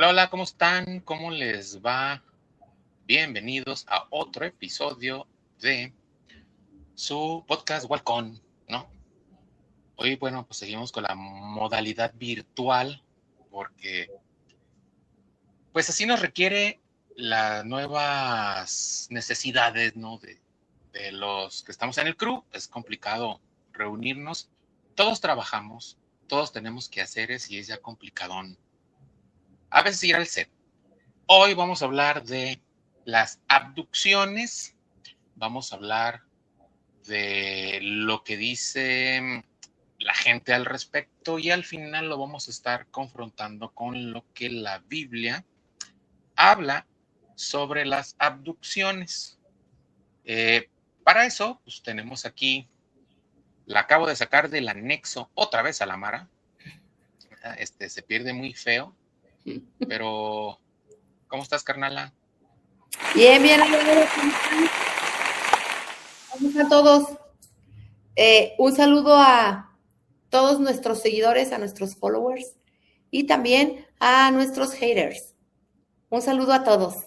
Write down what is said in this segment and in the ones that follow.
Hola, hola, ¿cómo están? ¿Cómo les va? Bienvenidos a otro episodio de su podcast Walcon, ¿no? Hoy, bueno, pues seguimos con la modalidad virtual porque, pues así nos requiere las nuevas necesidades, ¿no? De los que estamos en el crew. Es complicado reunirnos. Todos trabajamos, todos tenemos quehaceres y es ya complicadón. A veces ir al set. Hoy vamos a hablar de las abducciones, vamos a hablar de lo que dice la gente al respecto y al final lo vamos a estar confrontando con lo que la Biblia habla sobre las abducciones. Para eso, pues tenemos aquí, la acabo de sacar del anexo otra vez a la Mara. Se pierde muy feo, pero ¿cómo estás, carnala? Bien, bien. ¿Cómo están todos? Un saludo a todos nuestros seguidores, a nuestros followers y también a nuestros haters. Un saludo a todos.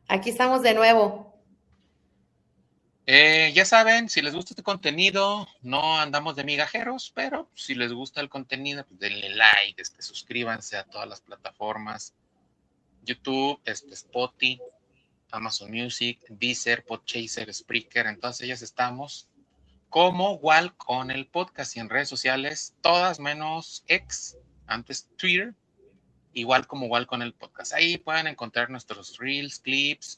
Aquí estamos de nuevo. Ya saben, si les gusta este contenido, no andamos de migajeros, pero si les gusta el contenido, pues denle like, suscríbanse a todas las plataformas, YouTube, Spotify, Amazon Music, Deezer, Podchaser, Spreaker, en todas ellas estamos, como igual con el podcast y en redes sociales, todas menos X, antes Twitter, igual con el podcast. Ahí pueden encontrar nuestros reels, clips,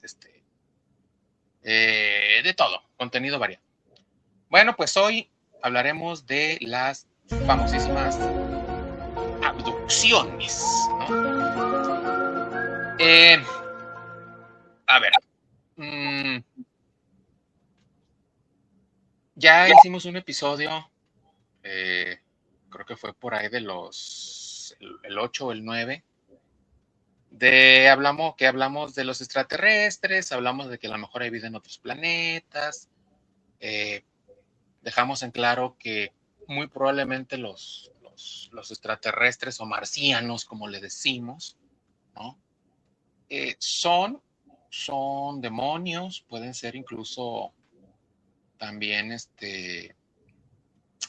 de todo, contenido variado. Bueno, pues hoy hablaremos de las famosísimas abducciones, ¿no? A ver, ya hicimos un episodio, creo que fue por ahí de el 8 o el 9, hablamos de los extraterrestres, hablamos de que a lo mejor hay vida en otros planetas, dejamos en claro que muy probablemente los extraterrestres o marcianos, como le decimos, ¿no? Son demonios, pueden ser incluso también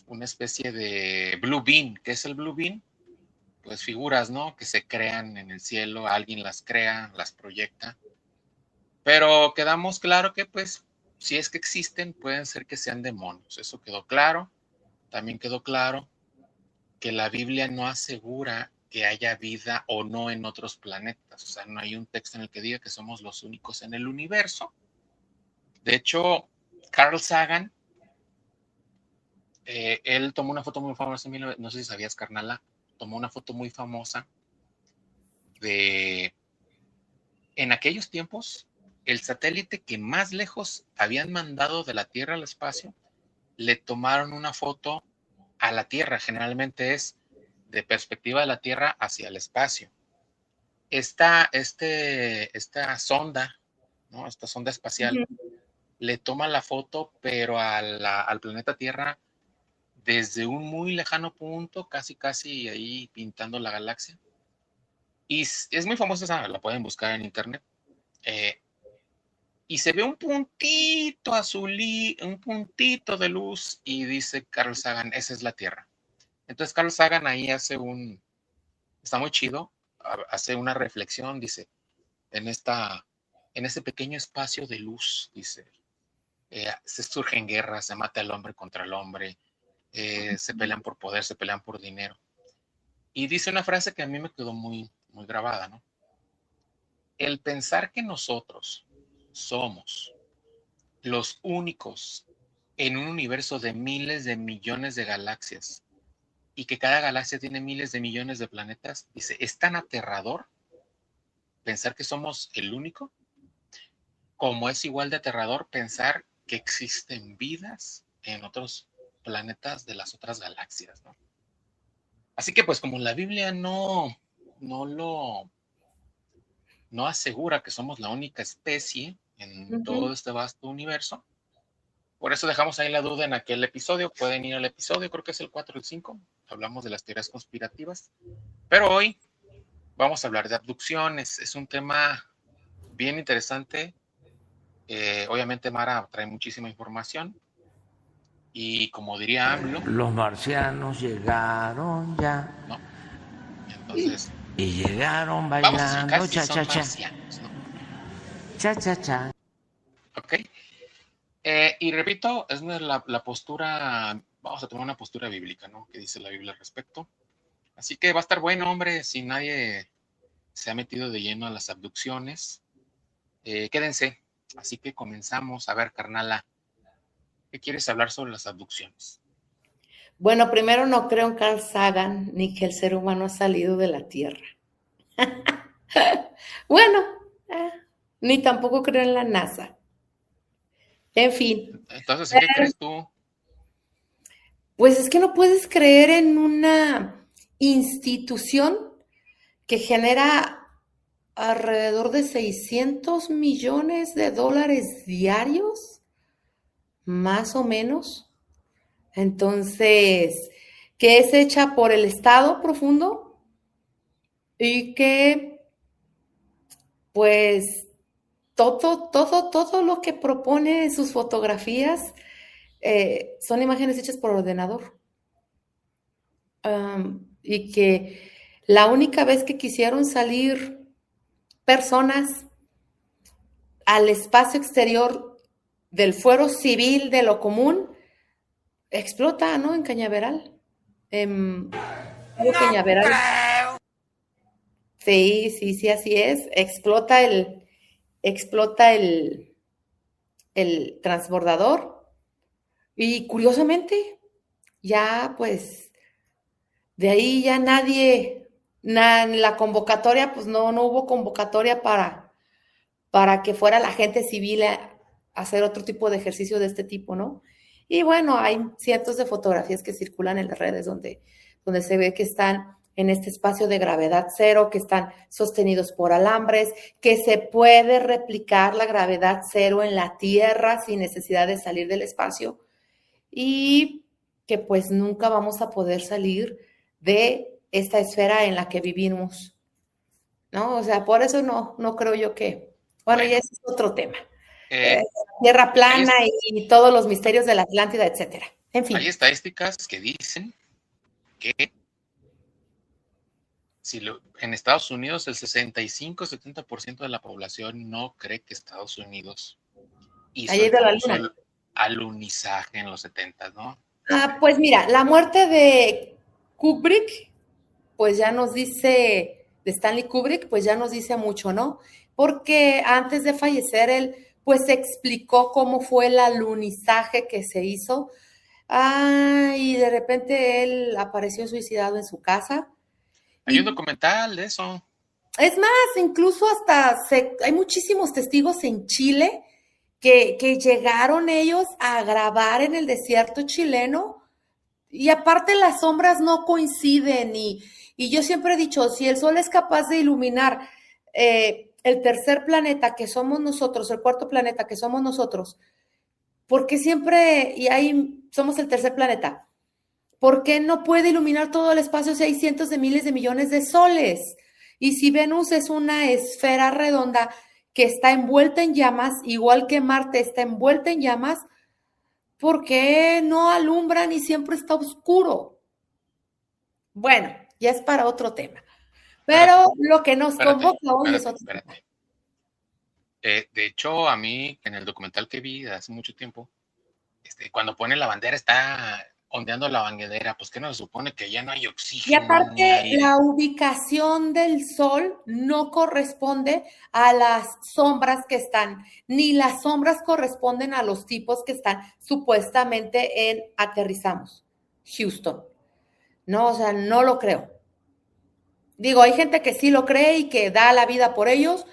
una especie de blue beam. ¿Qué es el blue beam? Pues figuras, ¿no? Que se crean en el cielo, alguien las crea, las proyecta. Pero quedamos claro que, pues, si es que existen, pueden ser que sean demonios. Eso quedó claro. También quedó claro que la Biblia no asegura que haya vida o no en otros planetas. O sea, no hay un texto en el que diga que somos los únicos en el universo. De hecho, Carl Sagan, él tomó una foto muy famosa, no sé si sabías, carnala, tomó una foto muy famosa de, en aquellos tiempos, el satélite que más lejos habían mandado de la Tierra al espacio, le tomaron una foto a la Tierra. Generalmente es de perspectiva de la Tierra hacia el espacio. Esta sonda, ¿no? Esta sonda espacial, le toma la foto, pero al planeta Tierra desde un muy lejano punto, casi ahí pintando la galaxia. Y es muy famosa esa, la pueden buscar en internet. Y se ve un puntito azul, un puntito de luz, y dice Carl Sagan, esa es la Tierra. Entonces Carl Sagan ahí está muy chido, hace una reflexión, dice, en ese pequeño espacio de luz, dice, se surgen guerras, se mata el hombre contra el hombre, se pelean por poder, se pelean por dinero. Y dice una frase que a mí me quedó muy, muy grabada, ¿no? El pensar que nosotros somos los únicos en un universo de miles de millones de galaxias y que cada galaxia tiene miles de millones de planetas, dice, es tan aterrador pensar que somos el único, como es igual de aterrador pensar que existen vidas en otros planetas de las otras galaxias, ¿no? Así que pues como la Biblia no lo no asegura que somos la única especie en todo este vasto universo, por eso dejamos ahí la duda en aquel episodio. Pueden ir al episodio, creo que es el 4 o el 5, hablamos de las teorías conspirativas, pero hoy vamos a hablar de abducciones. Es un tema bien interesante. Obviamente Mara trae muchísima información y como diría AMLO, Los marcianos llegaron ya ¿no? Entonces, y llegaron vamos a explicar bailando si cha cha son cha, marcianos, ¿no? cha cha cha. ¿Ok? Y repito, es la postura, vamos a tomar una postura bíblica, ¿no? ¿Qué dice la Biblia al respecto? Así que va a estar bueno, hombre, si nadie se ha metido de lleno a las abducciones. Quédense. Así que comenzamos. A ver, carnala, ¿qué quieres hablar sobre las abducciones? Bueno, primero no creo en Carl Sagan ni que el ser humano ha salido de la Tierra. Bueno, ni tampoco creo en la NASA. En fin, Entonces, ¿en qué crees tú? pues es que no puedes creer en una institución que genera alrededor de 600 millones de dólares diarios, más o menos. Entonces, que es hecha por el Estado profundo y que, pues, todo lo que propone sus fotografías son imágenes hechas por ordenador. Y que la única vez que quisieron salir personas al espacio exterior del fuero civil de lo común, explota, ¿no? En Cañaveral. Cañaveral. Sí, así es. Explota el transbordador. Y curiosamente, ya pues, de ahí ya nadie, la convocatoria, pues no hubo convocatoria para que fuera la gente civil a hacer otro tipo de ejercicio de este tipo, ¿no? Y bueno, hay cientos de fotografías que circulan en las redes donde se ve que están en este espacio de gravedad cero, que están sostenidos por alambres, que se puede replicar la gravedad cero en la Tierra sin necesidad de salir del espacio y que pues nunca vamos a poder salir de esta esfera en la que vivimos, ¿no? O sea, por eso no creo yo que... Bueno, ya ese es otro tema. Tierra plana y todos los misterios de la Atlántida, etcétera. En fin. Hay estadísticas que dicen que en Estados Unidos el 65-70% de la población no cree que Estados Unidos hizo el famoso alunizaje en los 70, ¿no? Pues mira, la muerte de Kubrick, pues ya nos dice, de Stanley Kubrick, pues ya nos dice mucho, ¿no? Porque antes de fallecer él, pues explicó cómo fue el alunizaje que se hizo. Y de repente él apareció suicidado en su casa. Hay un documental de eso. Es más, incluso hay muchísimos testigos en Chile que llegaron ellos a grabar en el desierto chileno y aparte las sombras no coinciden y yo siempre he dicho, si el sol es capaz de iluminar el tercer planeta que somos nosotros, el cuarto planeta que somos nosotros, ¿por qué siempre, y ahí somos el tercer planeta, ¿por qué no puede iluminar todo el espacio si hay cientos de miles de millones de soles? Y si Venus es una esfera redonda que está envuelta en llamas, igual que Marte está envuelta en llamas, ¿por qué no alumbran y siempre está oscuro? Bueno, ya es para otro tema. Pero lo que nos convoca hoy es otro tema. De hecho, a mí, en el documental que vi hace mucho tiempo, cuando pone la bandera está ondeando la bandera, pues que no se supone que ya no hay oxígeno. Y aparte, la ubicación del sol no corresponde a las sombras que están, ni las sombras corresponden a los tipos que están supuestamente en aterrizamos, Houston. No, o sea, no lo creo. Digo, hay gente que sí lo cree y que da la vida por ellos.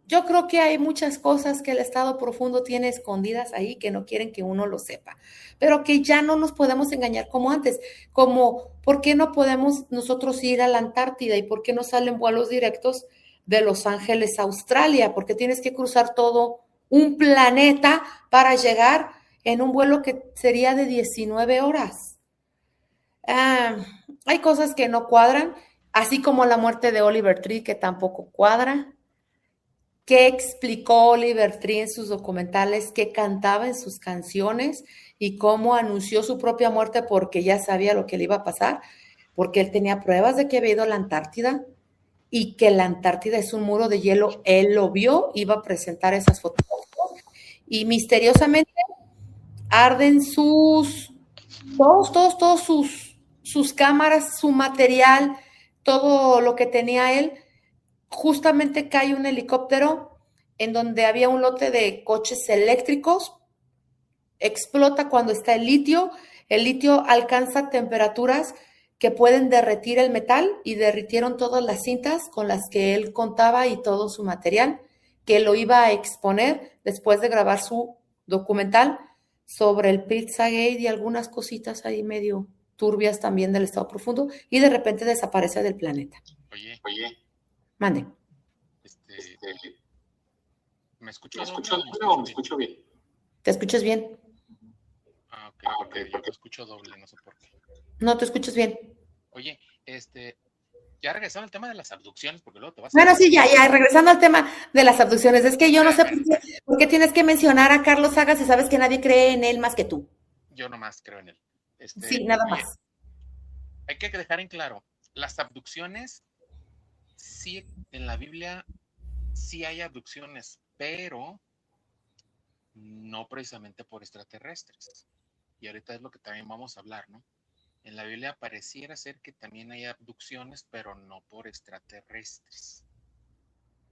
Yo creo que hay muchas cosas que el Estado profundo tiene escondidas ahí que no quieren que uno lo sepa, pero que ya no nos podemos engañar como antes, como ¿por qué no podemos nosotros ir a la Antártida y por qué no salen vuelos directos de Los Ángeles a Australia? Porque tienes que cruzar todo un planeta para llegar en un vuelo que sería de 19 horas. Hay cosas que no cuadran. así como la muerte de Oliver Tree, que tampoco cuadra. ¿Qué explicó Oliver Tree en sus documentales? ¿Qué cantaba en sus canciones? Y cómo anunció su propia muerte porque ya sabía lo que le iba a pasar, porque él tenía pruebas de que había ido a la Antártida y que la Antártida es un muro de hielo. Él lo vio, iba a presentar esas fotografías y misteriosamente arden todos sus cámaras, su material, todo lo que tenía él. Justamente cae un helicóptero en donde había un lote de coches eléctricos, explota cuando está el litio alcanza temperaturas que pueden derretir el metal y derritieron todas las cintas con las que él contaba y todo su material que lo iba a exponer después de grabar su documental sobre el Pizzagate y algunas cositas ahí medio turbias también del estado profundo y de repente desaparece del planeta. Oye, Mande. ¿me escucho doble o me escucho bien? ¿Te escuchas bien? Ok, porque yo te escucho doble, no sé por qué. No, te escuchas bien. Oye, ya regresando al tema de las abducciones, porque luego te vas a... Bueno, sí, ya, regresando al tema de las abducciones, es que yo no sé por qué tienes que mencionar a Carlos Sagas si sabes que nadie cree en él más que tú. Yo nomás creo en él. Sí, nada más. Hay que dejar en claro, las abducciones, sí, en la Biblia sí hay abducciones, pero no precisamente por extraterrestres. Y ahorita es lo que también vamos a hablar, ¿no? En la Biblia pareciera ser que también hay abducciones, pero no por extraterrestres,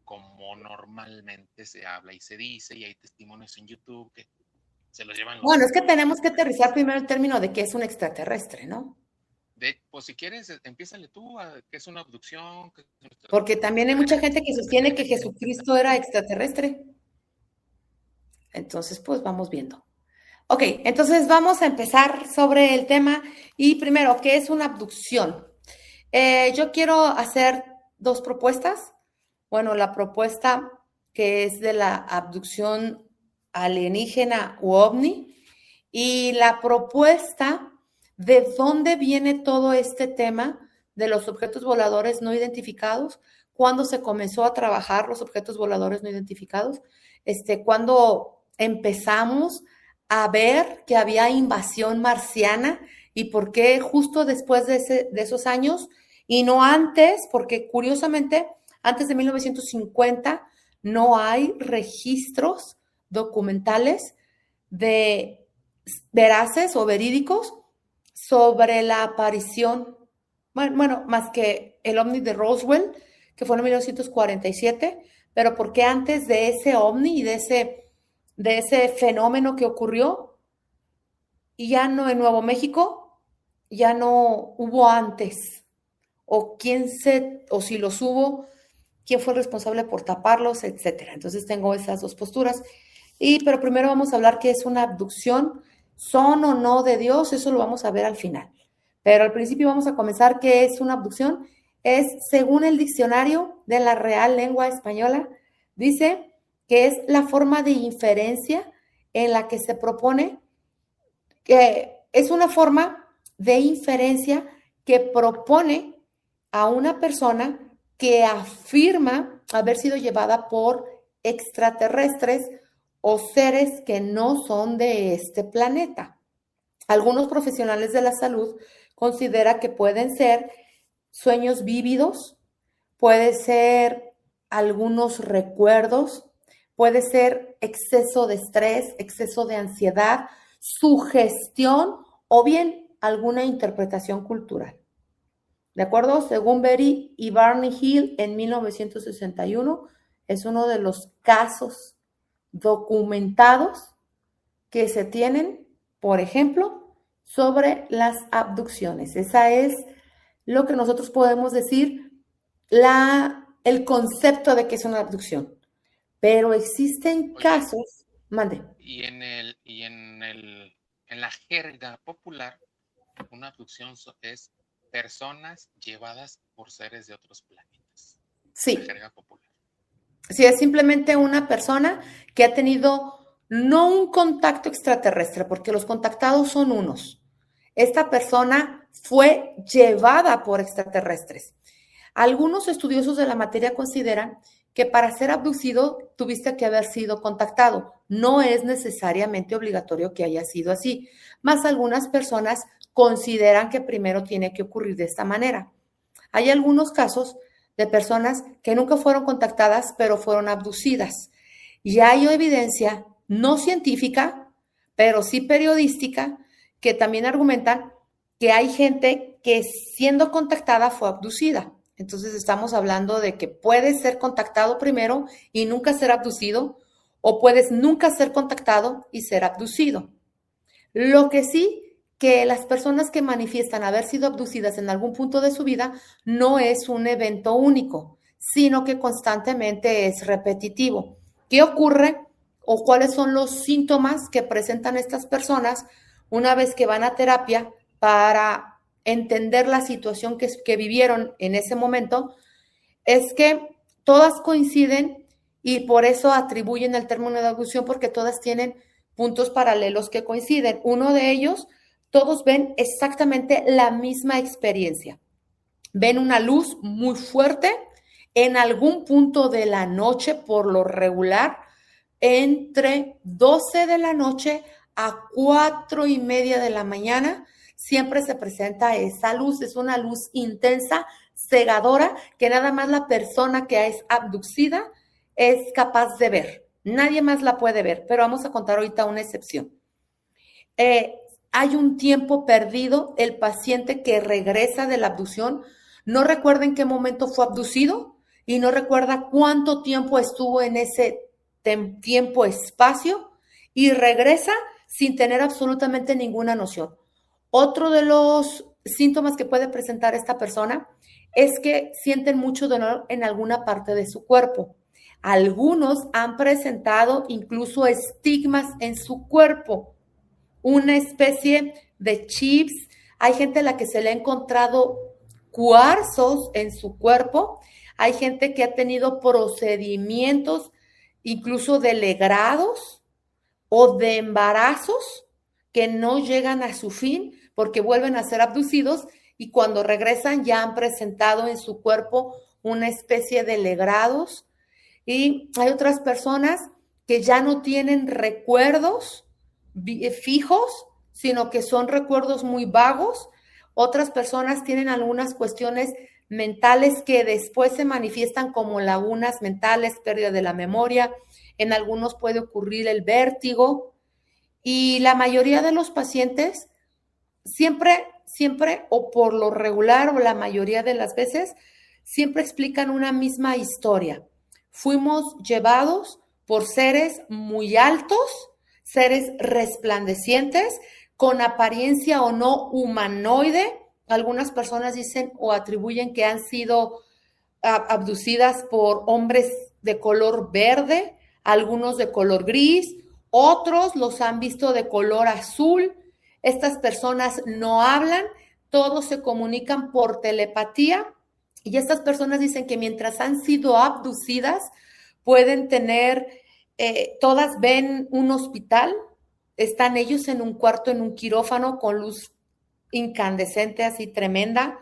como normalmente se habla y se dice, y hay testimonios en YouTube que se los llevan los... Bueno, es que tenemos que aterrizar primero el término de qué es un extraterrestre, ¿no? Pues si quieres, empiézale tú a qué es una abducción. Porque también hay mucha gente que sostiene que Jesucristo era extraterrestre. Entonces, pues vamos viendo. Ok, entonces vamos a empezar sobre el tema y primero, ¿qué es una abducción? Yo quiero hacer dos propuestas. Bueno, la propuesta que es de la abducción alienígena u ovni y la propuesta de dónde viene todo este tema de los objetos voladores no identificados, cuándo se comenzó a trabajar los objetos voladores no identificados, cuándo empezamos a ver que había invasión marciana y por qué justo después de esos años y no antes, porque curiosamente antes de 1950 no hay registros documentales de veraces o verídicos sobre la aparición, bueno, más que el ovni de Roswell, que fue en 1947, pero porque antes de ese ovni y de ese fenómeno que ocurrió, y ya no en Nuevo México, ya no hubo antes, o si los hubo, quién fue el responsable por taparlos, etcétera. Entonces tengo esas dos posturas. Pero primero vamos a hablar qué es una abducción, son o no de Dios, eso lo vamos a ver al final. Pero al principio vamos a comenzar qué es una abducción. Es, según el diccionario de la Real Lengua Española, dice que es la forma de inferencia en la que se propone, que es una forma de inferencia que propone a una persona que afirma haber sido llevada por extraterrestres o seres que no son de este planeta. Algunos profesionales de la salud consideran que pueden ser sueños vívidos, puede ser algunos recuerdos, puede ser exceso de estrés, exceso de ansiedad, sugestión o bien alguna interpretación cultural. ¿De acuerdo? Según Berry y Barney Hill en 1961, es uno de los casos documentados que se tienen, por ejemplo, sobre las abducciones. Esa es lo que nosotros podemos decir, el concepto de que es una abducción. Pero existen casos, mande. Y en la jerga popular, una abducción es personas llevadas por seres de otros planetas. Sí. La jerga popular. Sí, es simplemente una persona que ha tenido no un contacto extraterrestre, porque los contactados son unos. Esta persona fue llevada por extraterrestres. Algunos estudiosos de la materia consideran que para ser abducido tuviste que haber sido contactado. No es necesariamente obligatorio que haya sido así, mas algunas personas consideran que primero tiene que ocurrir de esta manera. Hay algunos casos de personas que nunca fueron contactadas, pero fueron abducidas. Y hay evidencia no científica, pero sí periodística, que también argumentan que hay gente que siendo contactada fue abducida. Entonces estamos hablando de que puedes ser contactado primero y nunca ser abducido, o puedes nunca ser contactado y ser abducido. Lo que sí, que las personas que manifiestan haber sido abducidas en algún punto de su vida no es un evento único, sino que constantemente es repetitivo. ¿Qué ocurre o cuáles son los síntomas que presentan estas personas una vez que van a terapia para entender la situación que vivieron en ese momento? Es que todas coinciden y por eso atribuyen el término de abducción, porque todas tienen puntos paralelos que coinciden. Uno de ellos, todos ven exactamente la misma experiencia. Ven una luz muy fuerte en algún punto de la noche, por lo regular, entre 12 de la noche a 4:30 de la mañana, siempre se presenta esa luz. Es una luz intensa, cegadora, que nada más la persona que es abducida es capaz de ver. Nadie más la puede ver, pero vamos a contar ahorita una excepción. Hay un tiempo perdido. El paciente que regresa de la abducción no recuerda en qué momento fue abducido y no recuerda cuánto tiempo estuvo en ese tiempo-espacio y regresa sin tener absolutamente ninguna noción. Otro de los síntomas que puede presentar esta persona es que sienten mucho dolor en alguna parte de su cuerpo. Algunos han presentado incluso estigmas en su cuerpo, una especie de chips. Hay gente a la que se le ha encontrado cuarzos en su cuerpo. Hay gente que ha tenido procedimientos incluso de legrados o de embarazos que no llegan a su fin porque vuelven a ser abducidos y cuando regresan ya han presentado en su cuerpo una especie de legrados. Y hay otras personas que ya no tienen recuerdos fijos, sino que son recuerdos muy vagos. Otras personas tienen algunas cuestiones mentales que después se manifiestan como lagunas mentales, pérdida de la memoria. En algunos puede ocurrir el vértigo. Y la mayoría de los pacientes siempre, o por lo regular o la mayoría de las veces, siempre explican una misma historia. Fuimos llevados por seres muy altos, seres resplandecientes, con apariencia o no humanoide. Algunas personas dicen o atribuyen que han sido abducidas por hombres de color verde, algunos de color gris, otros los han visto de color azul. Estas personas no hablan, todos se comunican por telepatía. Y estas personas dicen que mientras han sido abducidas, pueden tener, todas ven un hospital, están ellos en un cuarto, en un quirófano con luz incandescente, así tremenda,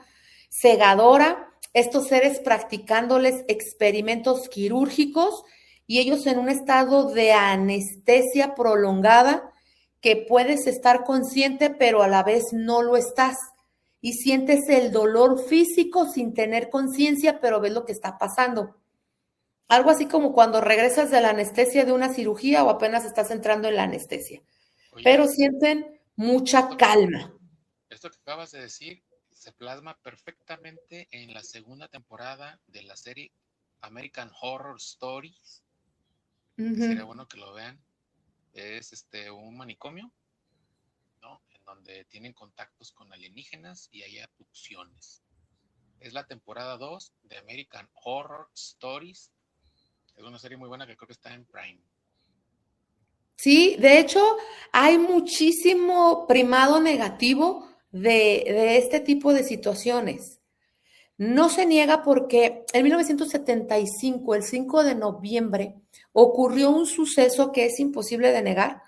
cegadora, estos seres practicándoles experimentos quirúrgicos y ellos en un estado de anestesia prolongada que puedes estar consciente, pero a la vez no lo estás. Y sientes el dolor físico sin tener conciencia, pero ves lo que está pasando. Algo así como cuando regresas de la anestesia de una cirugía o apenas estás entrando en la anestesia. Oye, Pero sienten mucha calma. esto que acabas de decir se plasma perfectamente en la segunda temporada de la serie American Horror Stories. Sería bueno que lo vean. Es un manicomio, ¿no? En donde tienen contactos con alienígenas y hay abducciones. Es la temporada 2 de American Horror Stories. Es una serie muy buena que creo que está en Prime. Sí, de hecho, hay muchísimo primado negativo de este tipo de situaciones. No se niega porque en 1975, el 5 de noviembre, ocurrió un suceso que es imposible de negar,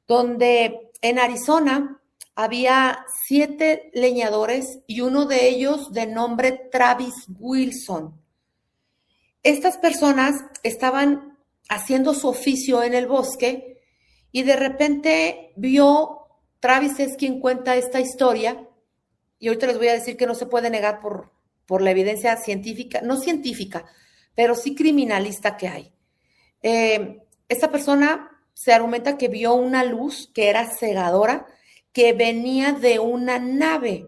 donde en Arizona había 7 leñadores y uno de ellos de nombre Travis Wilson. Estas personas estaban haciendo su oficio en el bosque y de repente Travis es quien cuenta esta historia, y ahorita les voy a decir que no se puede negar por la evidencia científica, no científica, pero sí criminalista que hay. Esta persona se argumenta que vio una luz que era cegadora, que venía de una nave.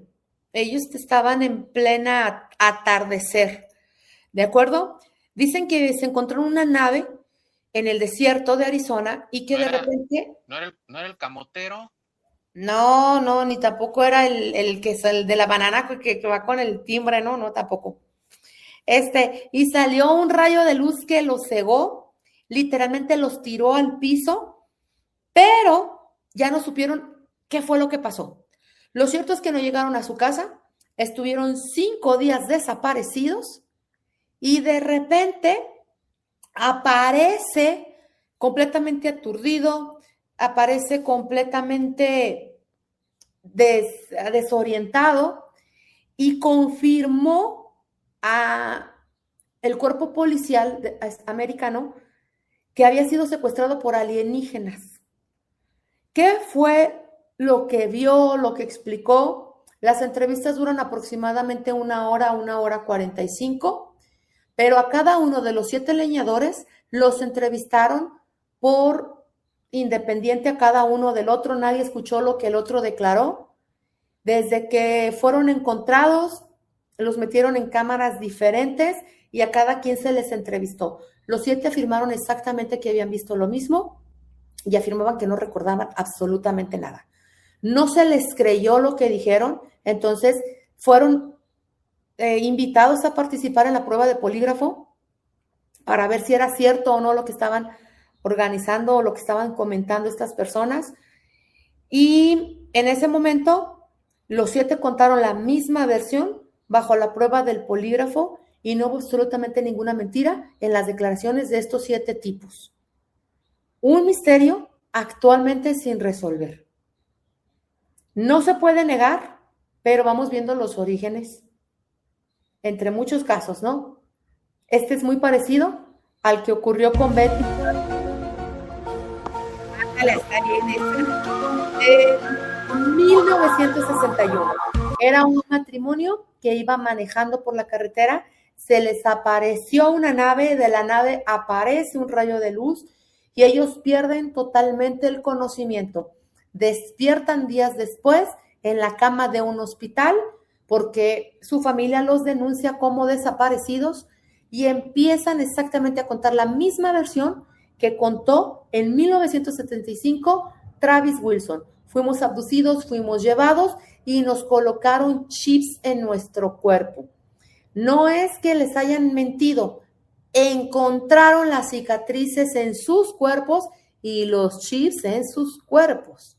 Ellos estaban en plena atardecer, ¿de acuerdo? Dicen que se encontró una nave en el desierto de Arizona y que de repente... ¿No era el camotero? No, ni tampoco era el que es el de la banana que va con el timbre, no, tampoco. Y salió un rayo de luz que los cegó, literalmente los tiró al piso, pero ya no supieron qué fue lo que pasó. Lo cierto es que no llegaron a su casa, estuvieron 5 días desaparecidos y de repente aparece completamente aturdido, aparece completamente desorientado y confirmó a el cuerpo policial americano que había sido secuestrado por alienígenas. ¿Qué fue lo que vio, lo que explicó? Las entrevistas duran aproximadamente 1 hora 45, pero a cada uno de los 7 leñadores los entrevistaron por independiente a cada uno del otro. Nadie escuchó lo que el otro declaró. Desde que fueron encontrados, los metieron en cámaras diferentes y a cada quien se les entrevistó. Los 7 afirmaron exactamente que habían visto lo mismo y afirmaban que no recordaban absolutamente nada. No se les creyó lo que dijeron, entonces fueron invitados a participar en la prueba de polígrafo para ver si era cierto o no lo que estaban organizando o lo que estaban comentando estas personas. Y en ese momento, los 7 contaron la misma versión bajo la prueba del polígrafo y no hubo absolutamente ninguna mentira en las declaraciones de estos 7 tipos. Un misterio actualmente sin resolver. No se puede negar, pero vamos viendo los orígenes entre muchos casos, ¿no? Este es muy parecido al que ocurrió con Betty. Está bien, de 1961. Era un matrimonio que iba manejando por la carretera, se les apareció una nave, de la nave aparece un rayo de luz y ellos pierden totalmente el conocimiento. Despiertan días después en la cama de un hospital porque su familia los denuncia como desaparecidos y empiezan exactamente a contar la misma versión que contó en 1975 Travis Wilson. Fuimos abducidos, fuimos llevados y nos colocaron chips en nuestro cuerpo. No es que les hayan mentido, encontraron las cicatrices en sus cuerpos y los chips en sus cuerpos.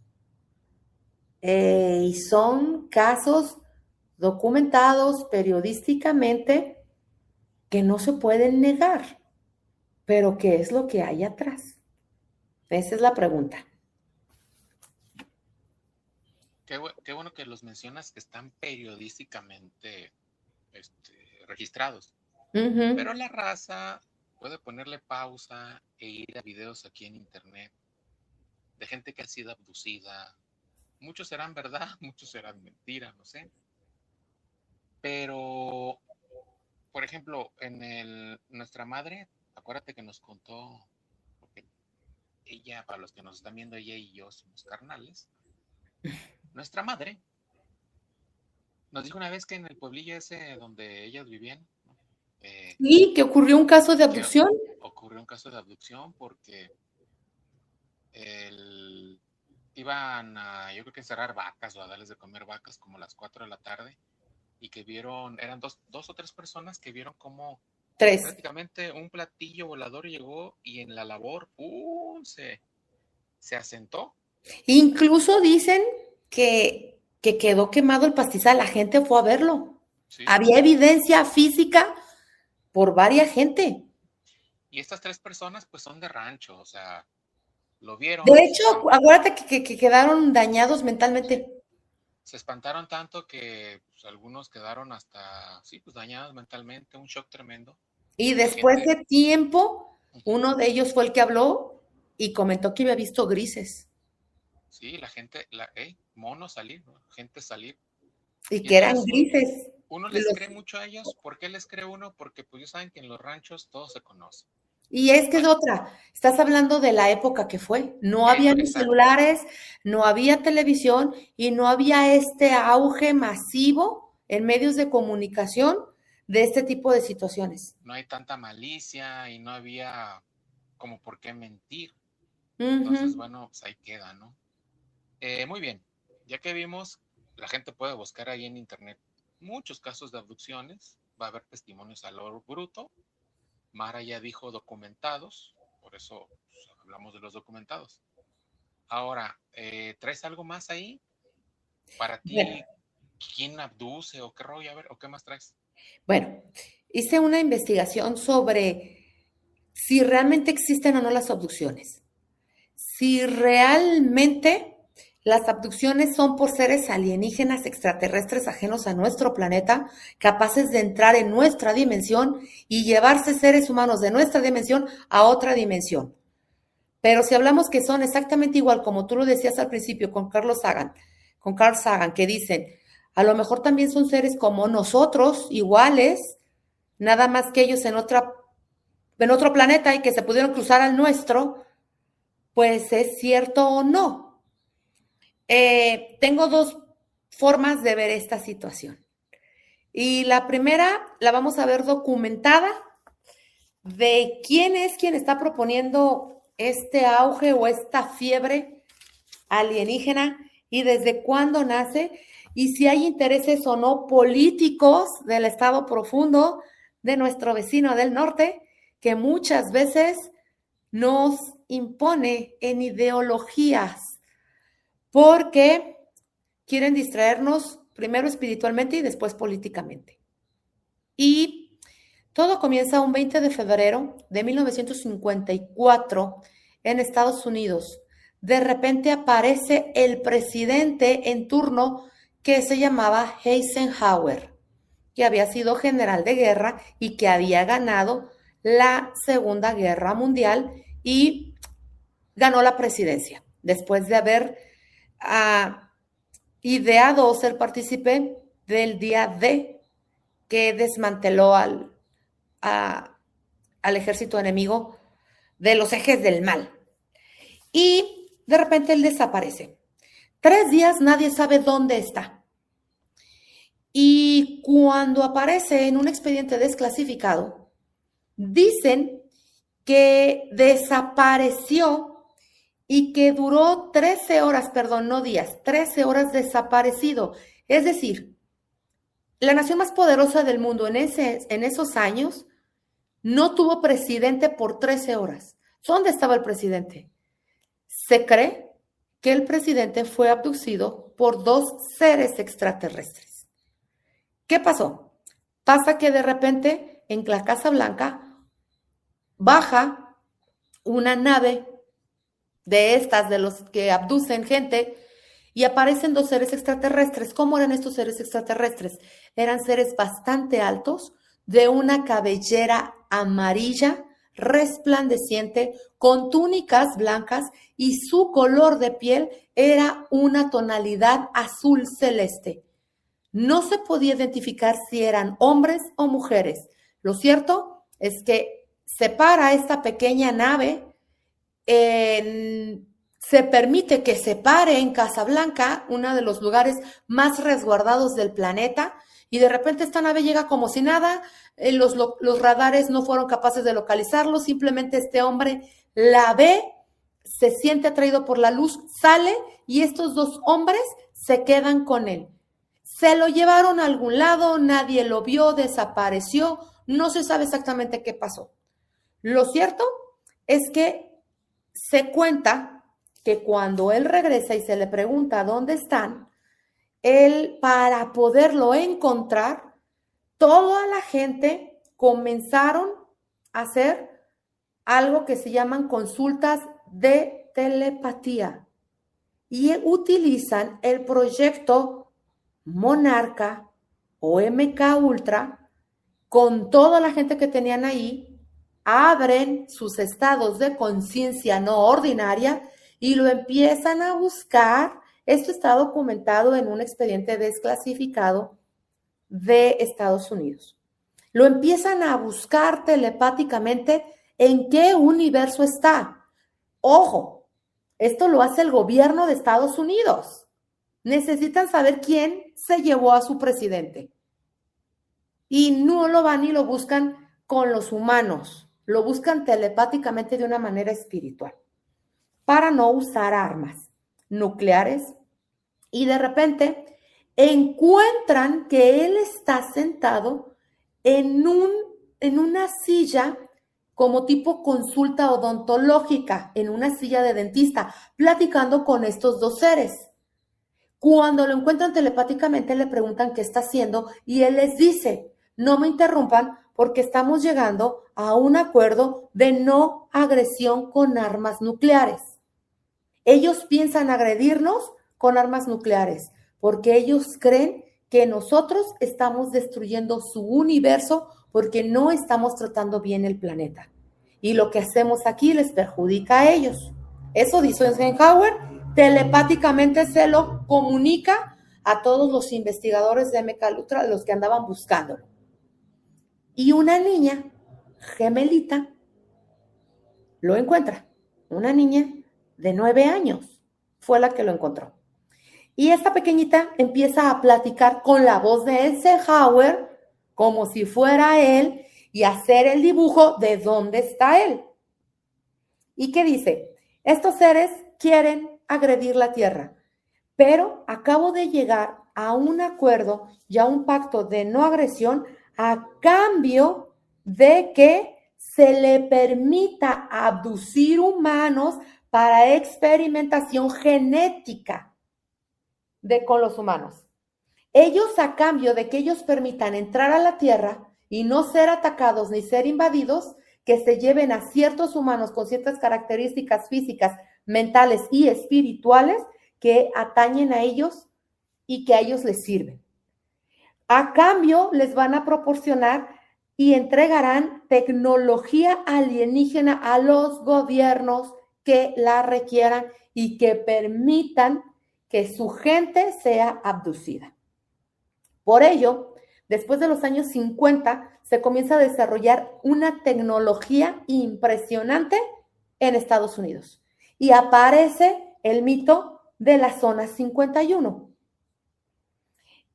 Y son casos documentados periodísticamente que no se pueden negar. Pero ¿qué es lo que hay atrás? Esa es la pregunta. Qué bueno que los mencionas, que están periodísticamente registrados. Uh-huh. Pero la raza puede ponerle pausa e ir a videos aquí en internet de gente que ha sido abducida. Muchos serán verdad, muchos serán mentira, no sé. Pero, por ejemplo, nuestra madre, acuérdate que nos contó, porque ella, para los que nos están viendo, ella y yo somos carnales. Nuestra madre nos dijo una vez que en el pueblillo ese donde ellas vivían, ¿y que ocurrió un caso de abducción? Ocurrió un caso de abducción porque iban a, yo creo que encerrar vacas o a darles de comer vacas como a las 4 de la tarde y que vieron, eran dos o tres personas que vieron como 3. Prácticamente un platillo volador llegó y en la labor se asentó. Incluso dicen que quedó quemado el pastizal, la gente fue a verlo. Sí. Había evidencia física por varias gente. Y estas 3 personas pues son de rancho, o sea, lo vieron. De hecho, acuérdate que quedaron dañados mentalmente. se espantaron tanto que pues, algunos quedaron hasta, sí, pues dañados mentalmente, un shock tremendo. Y La después gente, de tiempo, ujú, uno de ellos fue el que habló y comentó que había visto grises sí, la gente, monos salir, ¿no? Gente salir. y Y que eran entonces grises. uno les Los- cree mucho a ellos. ¿Por qué les cree uno? Porque pues ellos saben que en los ranchos todo se conoce. Y es que No es hay- otra, estás hablando de la época que fue. No había ni exacto, celulares, no había televisión y no había este auge masivo en medios de comunicación de este tipo de situaciones. no hay tanta malicia y no había como por qué mentir. Entonces, Ujú. bueno, pues ahí queda, ¿no? Muy bien, ya que vimos, la gente puede buscar ahí en internet muchos casos de abducciones, va a haber testimonios a lo bruto. Mara ya dijo documentados, por eso pues, hablamos de los documentados. Ahora, ¿traes algo más ahí? Para Bueno, ti, ¿quién abduce o qué rollo? A ver, ¿o qué más traes? bueno, hice una investigación sobre si realmente existen o no las abducciones. Si realmente las abducciones son por seres alienígenas extraterrestres ajenos a nuestro planeta, capaces de entrar en nuestra dimensión y llevarse seres humanos de nuestra dimensión a otra dimensión. Pero si hablamos que son exactamente igual, como tú lo decías al principio con Carl Sagan, que dicen, a lo mejor también son seres como nosotros, iguales, nada más que ellos en otro planeta y que se pudieron cruzar al nuestro, pues es cierto o no. Tengo dos formas de ver esta situación. Y la primera la vamos a ver documentada de quién es quien está proponiendo este auge o esta fiebre alienígena y desde cuándo nace y si hay intereses o no políticos del estado profundo de nuestro vecino del norte que muchas veces nos impone en ideologías porque quieren distraernos primero espiritualmente y después políticamente. Y todo comienza un 20 de febrero de 1954 en Estados Unidos. De repente aparece el presidente en turno que se llamaba Eisenhower, que había sido general de guerra y que había ganado la Segunda Guerra Mundial y ganó la presidencia después de haber ideado o ser partícipe del día D que desmanteló al ejército enemigo de los ejes del mal. Y de repente él desaparece. 3 días nadie sabe dónde está. Y cuando aparece en un expediente desclasificado, dicen que desapareció y que duró 13 horas, perdón, no días, 13 horas desaparecido. Es decir, la nación más poderosa del mundo en esos años no tuvo presidente por 13 horas. ¿Dónde estaba el presidente? Se cree que el presidente fue abducido por 2 seres extraterrestres. ¿Qué pasó? Pasa que de repente en la Casa Blanca baja una nave de estas, de los que abducen gente, y aparecen 2 seres extraterrestres. ¿Cómo eran estos seres extraterrestres? Eran seres bastante altos, de una cabellera amarilla, resplandeciente, con túnicas blancas, y su color de piel era una tonalidad azul celeste. No se podía identificar si eran hombres o mujeres. Lo cierto es que se para esta pequeña nave, se permite que se pare en Casablanca, uno de los lugares más resguardados del planeta, y de repente esta nave llega como si nada, los radares no fueron capaces de localizarlo, simplemente este hombre la ve, se siente atraído por la luz, sale y estos 2 hombres se quedan con él. Se lo llevaron a algún lado, nadie lo vio, desapareció, no se sabe exactamente qué pasó. Lo cierto es que se cuenta que cuando él regresa y se le pregunta dónde están, él, para poderlo encontrar, toda la gente comenzaron a hacer algo que se llaman consultas de telepatía y utilizan el proyecto Monarca o MK Ultra, con toda la gente que tenían ahí, abren sus estados de conciencia no ordinaria y lo empiezan a buscar. Esto está documentado en un expediente desclasificado de Estados Unidos. Lo empiezan a buscar telepáticamente en qué universo está. Ojo, esto lo hace el gobierno de Estados Unidos. Necesitan saber quién se llevó a su presidente. Y no lo van y lo buscan con los humanos. Lo buscan telepáticamente de una manera espiritual para no usar armas nucleares. Y de repente encuentran que él está sentado en una silla como tipo consulta odontológica, en una silla de dentista, platicando con estos dos seres. Cuando lo encuentran telepáticamente, le preguntan qué está haciendo y él les dice: no me interrumpan porque estamos llegando a un acuerdo de no agresión con armas nucleares. Ellos piensan agredirnos con armas nucleares porque ellos creen que nosotros estamos destruyendo su universo porque no estamos tratando bien el planeta. Y lo que hacemos aquí les perjudica a ellos. Eso dice Eisenhower, telepáticamente se lo comunica a todos los investigadores de MK Ultra, los que andaban buscándolo. Y una niña gemelita lo encuentra. Una niña de 9 años fue la que lo encontró. Y esta pequeñita empieza a platicar con la voz de Eisenhower como si fuera él y hacer el dibujo de dónde está él. ¿Y qué dice? Estos seres quieren agredir la Tierra, pero acabo de llegar a un acuerdo y a un pacto de no agresión a cambio de que se le permita abducir humanos para experimentación genética con los humanos. Ellos, a cambio de que ellos permitan entrar a la Tierra y no ser atacados ni ser invadidos, que se lleven a ciertos humanos con ciertas características físicas, mentales y espirituales que atañen a ellos y que a ellos les sirven. A cambio, les van a proporcionar y entregarán tecnología alienígena a los gobiernos que la requieran y que permitan que su gente sea abducida. Por ello, después de los años 50, se comienza a desarrollar una tecnología impresionante en Estados Unidos. Y aparece el mito de la Zona 51.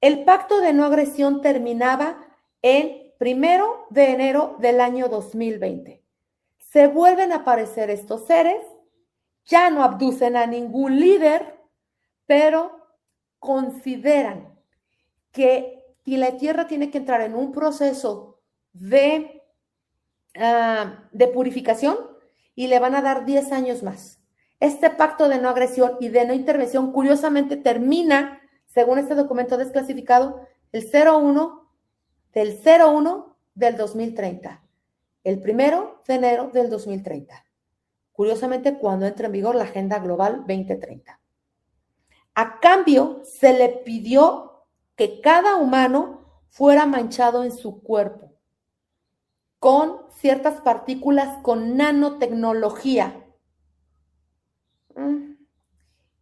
El pacto de no agresión terminaba el 1 de enero del año 2020. Se vuelven a aparecer estos seres, ya no abducen a ningún líder, pero consideran que la Tierra tiene que entrar en un proceso de purificación y le van a dar 10 años más. Este pacto de no agresión y de no intervención, curiosamente, termina, según este documento desclasificado, el 01 del 2030, el 1 de enero del 2030. Curiosamente, cuando entra en vigor la Agenda Global 2030. A cambio, se le pidió que cada humano fuera manchado en su cuerpo con ciertas partículas con nanotecnología.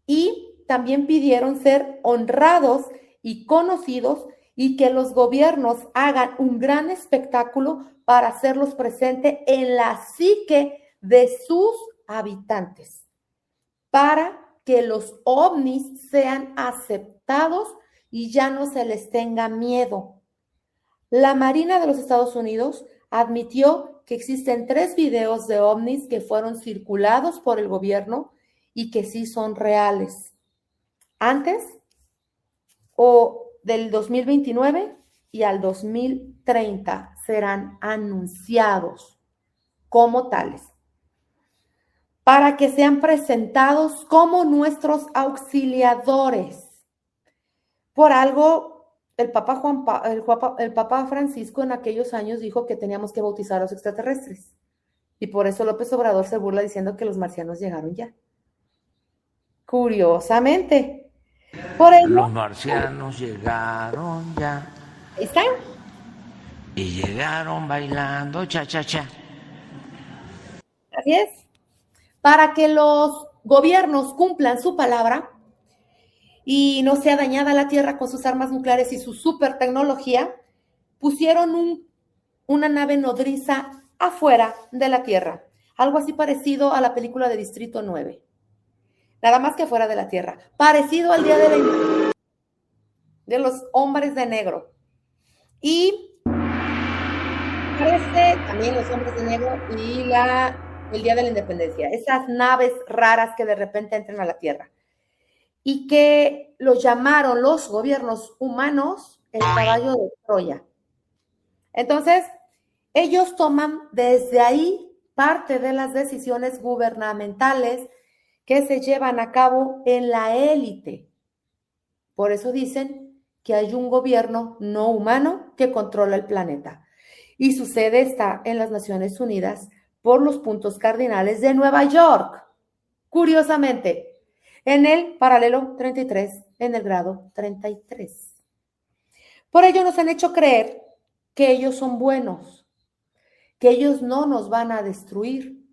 Y también pidieron ser honrados y conocidos y que los gobiernos hagan un gran espectáculo para hacerlos presentes en la psique de sus habitantes, para que los ovnis sean aceptados y ya no se les tenga miedo. La Marina de los Estados Unidos admitió que existen 3 videos de ovnis que fueron circulados por el gobierno y que sí son reales. Antes o del 2029 y al 2030 serán anunciados como tales, para que sean presentados como nuestros auxiliadores. Por algo, el Papa Francisco en aquellos años dijo que teníamos que bautizar a los extraterrestres. Y por eso López Obrador se burla diciendo que los marcianos llegaron ya. Curiosamente. Por ello, Los marcianos llegaron ya ahí está. y llegaron bailando cha-cha-cha. Así es. Para que los gobiernos cumplan su palabra y no sea dañada la Tierra con sus armas nucleares y su super tecnología, pusieron una nave nodriza afuera de la Tierra. Algo así parecido a la película de Distrito 9. Nada más que afuera de la Tierra. Parecido al Día de los Hombres de Negro. Y parece también los Hombres de Negro y el Día de la Independencia. Esas naves raras que de repente entran a la Tierra. Y que los llamaron los gobiernos humanos el caballo de Troya. Entonces, ellos toman desde ahí parte de las decisiones gubernamentales que se llevan a cabo en la élite. Por eso dicen que hay un gobierno no humano que controla el planeta. Y su sede está en las Naciones Unidas por los puntos cardinales de Nueva York. Curiosamente, en el paralelo 33, en el grado 33. Por ello nos han hecho creer que ellos son buenos, que ellos no nos van a destruir,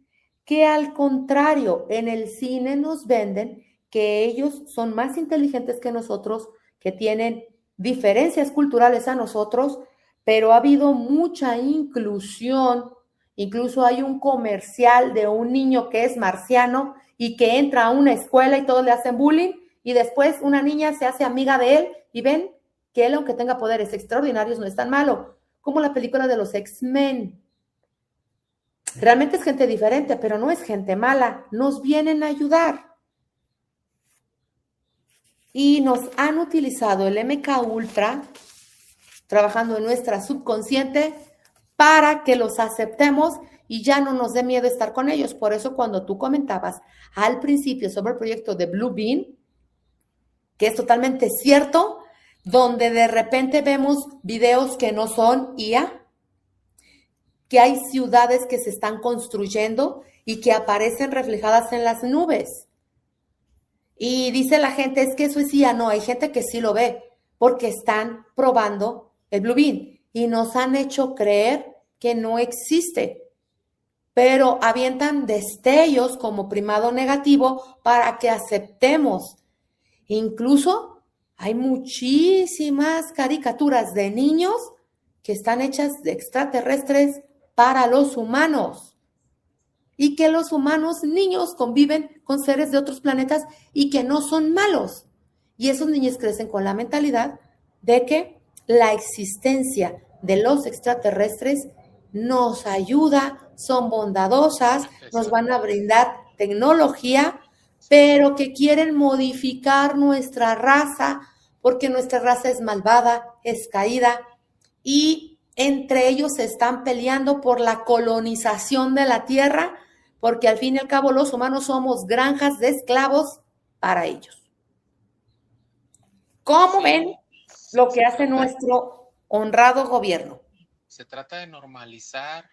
que al contrario, en el cine nos venden que ellos son más inteligentes que nosotros, que tienen diferencias culturales a nosotros, pero ha habido mucha inclusión. Incluso hay un comercial de un niño que es marciano y que entra a una escuela y todos le hacen bullying y después una niña se hace amiga de él y ven que él, aunque tenga poderes extraordinarios, no es tan malo, como la película de los X-Men. Realmente es gente diferente, pero no es gente mala, nos vienen a ayudar. Y nos han utilizado el MK Ultra, trabajando en nuestra subconsciente, para que los aceptemos y ya no nos dé miedo estar con ellos. Por eso cuando tú comentabas al principio sobre el proyecto de Blue Beam, que es totalmente cierto, donde de repente vemos videos que no son IA, que hay ciudades que se están construyendo y que aparecen reflejadas en las nubes. Y dice la gente, es que eso es IA. No, hay gente que sí lo ve, porque están probando el Blue Beam y nos han hecho creer que no existe, pero avientan destellos como primado negativo para que aceptemos. Incluso hay muchísimas caricaturas de niños que están hechas de extraterrestres para los humanos y que los humanos niños conviven con seres de otros planetas y que no son malos. Y esos niños crecen con la mentalidad de que la existencia de los extraterrestres nos ayuda, son bondadosas, nos van a brindar tecnología, pero que quieren modificar nuestra raza porque nuestra raza es malvada, es caída y entre ellos se están peleando por la colonización de la tierra porque al fin y al cabo los humanos somos granjas de esclavos para ellos. ¿Cómo ven lo que hace nuestro honrado gobierno? Se trata de normalizar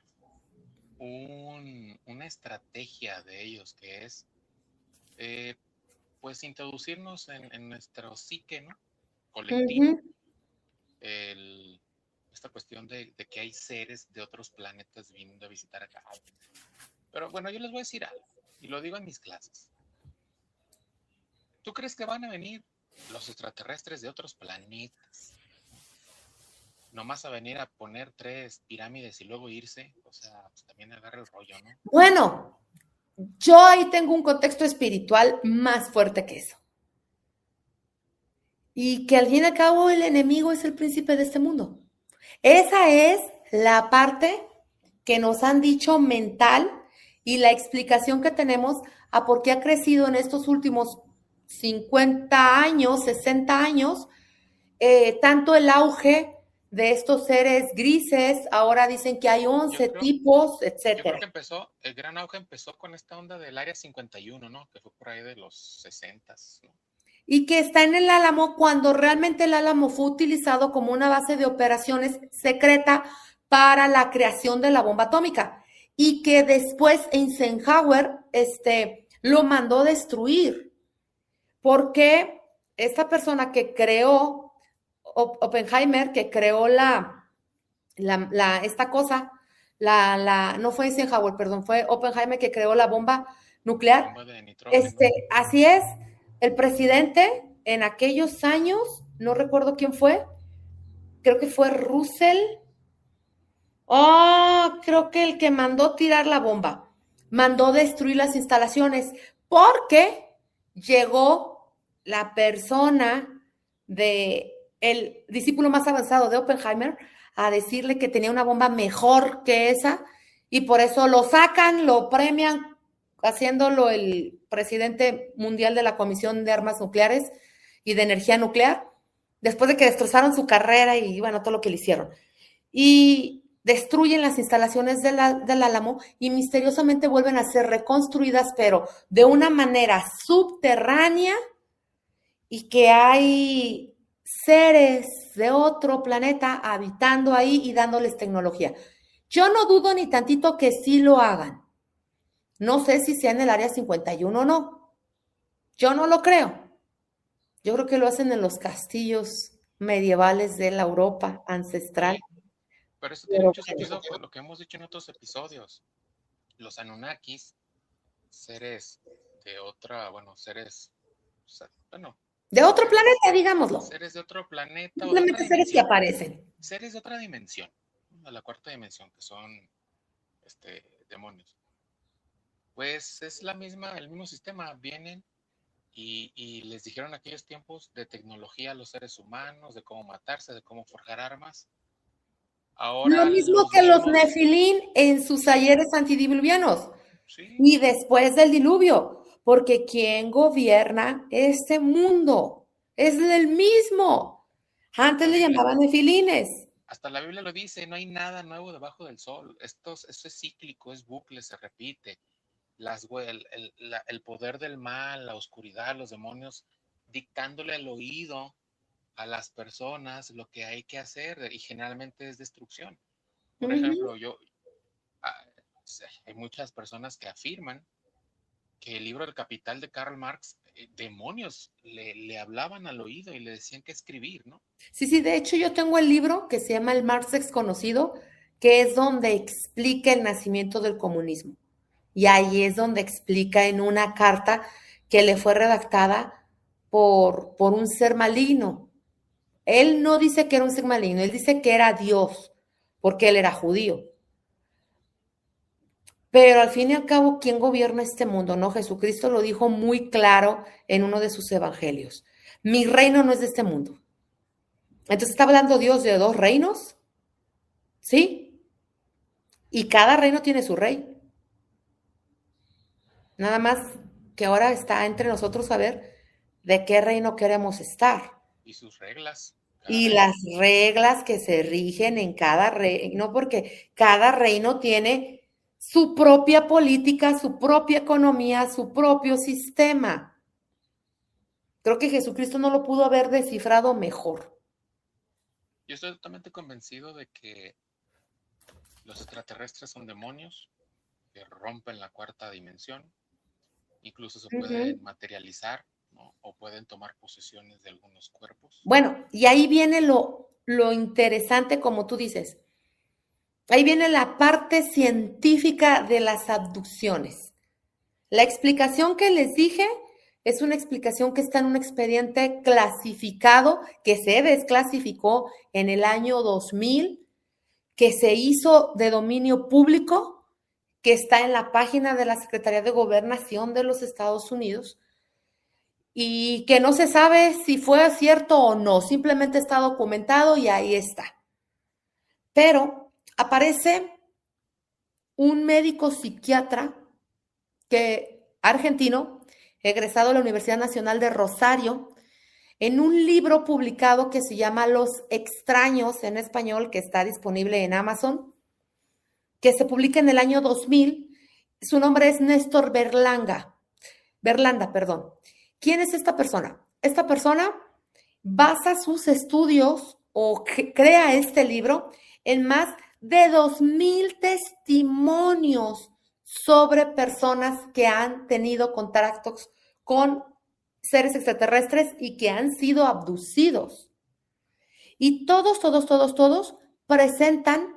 una estrategia de ellos que es pues introducirnos en nuestro psique, ¿no? Colectivo. Esta cuestión de que hay seres de otros planetas viniendo a visitar acá. Pero bueno, yo les voy a decir algo, y lo digo en mis clases. ¿Tú crees que van a venir los extraterrestres de otros planetas nomás a venir a poner 3 pirámides y luego irse? O sea, pues también agarra el rollo, ¿no? Bueno, yo ahí tengo un contexto espiritual más fuerte que eso. Y que al fin y al cabo el enemigo es el príncipe de este mundo. Esa es la parte que nos han dicho mental y la explicación que tenemos a por qué ha crecido en estos últimos 50 años, 60 años, tanto el auge de estos seres grises, ahora dicen que hay 11 tipos, etcétera. Yo creo que el gran auge empezó con esta onda del Área 51, ¿no? Que fue por ahí de los 60s, ¿no? Y que está en el Álamo cuando realmente el Álamo fue utilizado como una base de operaciones secreta para la creación de la bomba atómica y que después Eisenhower lo mandó destruir porque esta persona que creó, Oppenheimer, que creó esta cosa, no fue Eisenhower, perdón, fue Oppenheimer que creó la bomba nuclear. Bomba de nitrógeno. Así es, el presidente en aquellos años, no recuerdo quién fue, creo que fue Russell, creo que el que mandó tirar la bomba, mandó destruir las instalaciones porque llegó la persona el discípulo más avanzado de Oppenheimer a decirle que tenía una bomba mejor que esa y por eso lo sacan, lo premian, haciéndolo el presidente mundial de la Comisión de Armas Nucleares y de Energía Nuclear, después de que destrozaron su carrera y bueno, todo lo que le hicieron. Y destruyen las instalaciones del Álamo y misteriosamente vuelven a ser reconstruidas, pero de una manera subterránea, y que hay seres de otro planeta habitando ahí y dándoles tecnología. Yo no dudo ni tantito que sí lo hagan. No sé si sea en el Área 51 o no. Yo no lo creo. Yo creo que lo hacen en los castillos medievales de la Europa ancestral. Sí, pero eso tiene mucho sentido con lo que hemos dicho en otros episodios. Los Anunnakis, seres de otra, seres, de otro planeta, digámoslo. Seres de otro planeta. Simplemente seres que aparecen. Seres de otra dimensión, a la cuarta dimensión, que son demonios. Pues es el mismo sistema. Vienen y les dijeron en aquellos tiempos de tecnología a los seres humanos, de cómo matarse, de cómo forjar armas. Ahora lo mismo que los Nefilín en sus ayeres antidiluvianos. Sí. Y después del diluvio, porque ¿quién gobierna este mundo? Es el mismo. Antes le llamaban nefilines. Hasta la Biblia lo dice, no hay nada nuevo debajo del sol. Esto es cíclico, es bucle, se repite. El poder del mal, la oscuridad, los demonios, dictándole al oído a las personas lo que hay que hacer, y generalmente es destrucción. Por ejemplo, hay muchas personas que afirman que el libro El Capital de Karl Marx, demonios le hablaban al oído y le decían que escribir, ¿no? Sí, de hecho yo tengo el libro que se llama El Marx Desconocido, que es donde explica el nacimiento del comunismo. Y ahí es donde explica en una carta que le fue redactada por un ser maligno. Él no dice que era un ser maligno, él dice que era Dios, porque él era judío. Pero al fin y al cabo, ¿quién gobierna este mundo? No, Jesucristo lo dijo muy claro en uno de sus evangelios. Mi reino no es de este mundo. Entonces, ¿está hablando Dios de dos reinos? ¿Sí? Y cada reino tiene su rey. Nada más que ahora está entre nosotros saber de qué reino queremos estar. Y sus reglas. Y las reglas que se rigen en cada reino, porque cada reino tiene su propia política, su propia economía, su propio sistema. Creo que Jesucristo no lo pudo haber descifrado mejor. Yo estoy totalmente convencido de que los extraterrestres son demonios que rompen la cuarta dimensión. Incluso se pueden materializar, ¿no? O pueden tomar posesiones de algunos cuerpos. Bueno, y ahí viene lo interesante, como tú dices. Ahí viene la parte científica de las abducciones. La explicación que les dije es una explicación que está en un expediente clasificado, que se desclasificó en el año 2000, que se hizo de dominio público, que está en la página de la Secretaría de Gobernación de los Estados Unidos, y que no se sabe si fue cierto o no, simplemente está documentado y ahí está. Pero aparece un médico psiquiatra argentino, egresado de la Universidad Nacional de Rosario, en un libro publicado que se llama Los Extraños en español, que está disponible en Amazon, que se publica en el año 2000. Su nombre es Néstor Berlanda. ¿Quién es esta persona? Esta persona basa sus estudios o crea este libro en más de 2000 testimonios sobre personas que han tenido contactos con seres extraterrestres y que han sido abducidos. Y todos presentan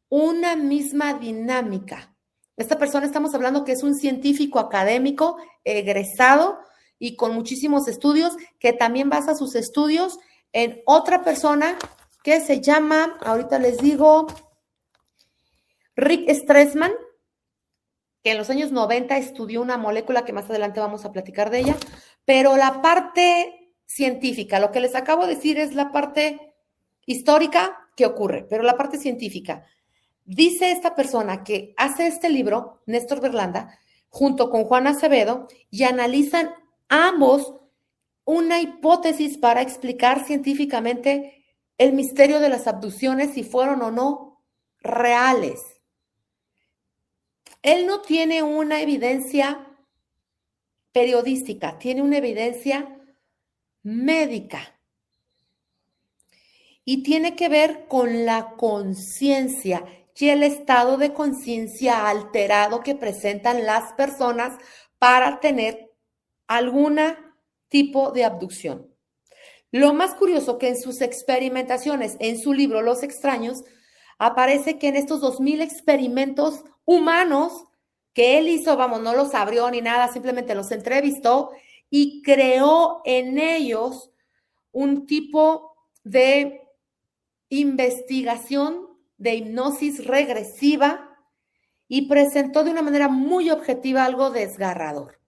una misma dinámica. Esta persona, estamos hablando que es un científico académico, egresado y con muchísimos estudios, que también basa sus estudios en otra persona que se llama, ahorita les digo, Rick Strassman, que en los años 90 estudió una molécula que más adelante vamos a platicar de ella, pero la parte científica, lo que les acabo de decir es la parte histórica que ocurre, pero la parte científica. Dice esta persona que hace este libro, Néstor Berlanda, junto con Juan Acevedo, y analizan ambos una hipótesis para explicar científicamente el misterio de las abducciones, si fueron o no reales. Él no tiene una evidencia periodística, tiene una evidencia médica. Y tiene que ver con la conciencia y el estado de conciencia alterado que presentan las personas para tener algún tipo de abducción. Lo más curioso que en sus experimentaciones, en su libro Los Extraños, aparece que en estos 2000 experimentos humanos que él hizo, vamos, no los abrió ni nada, simplemente los entrevistó y creó en ellos un tipo de investigación de hipnosis regresiva y presentó de una manera muy objetiva algo desgarrador.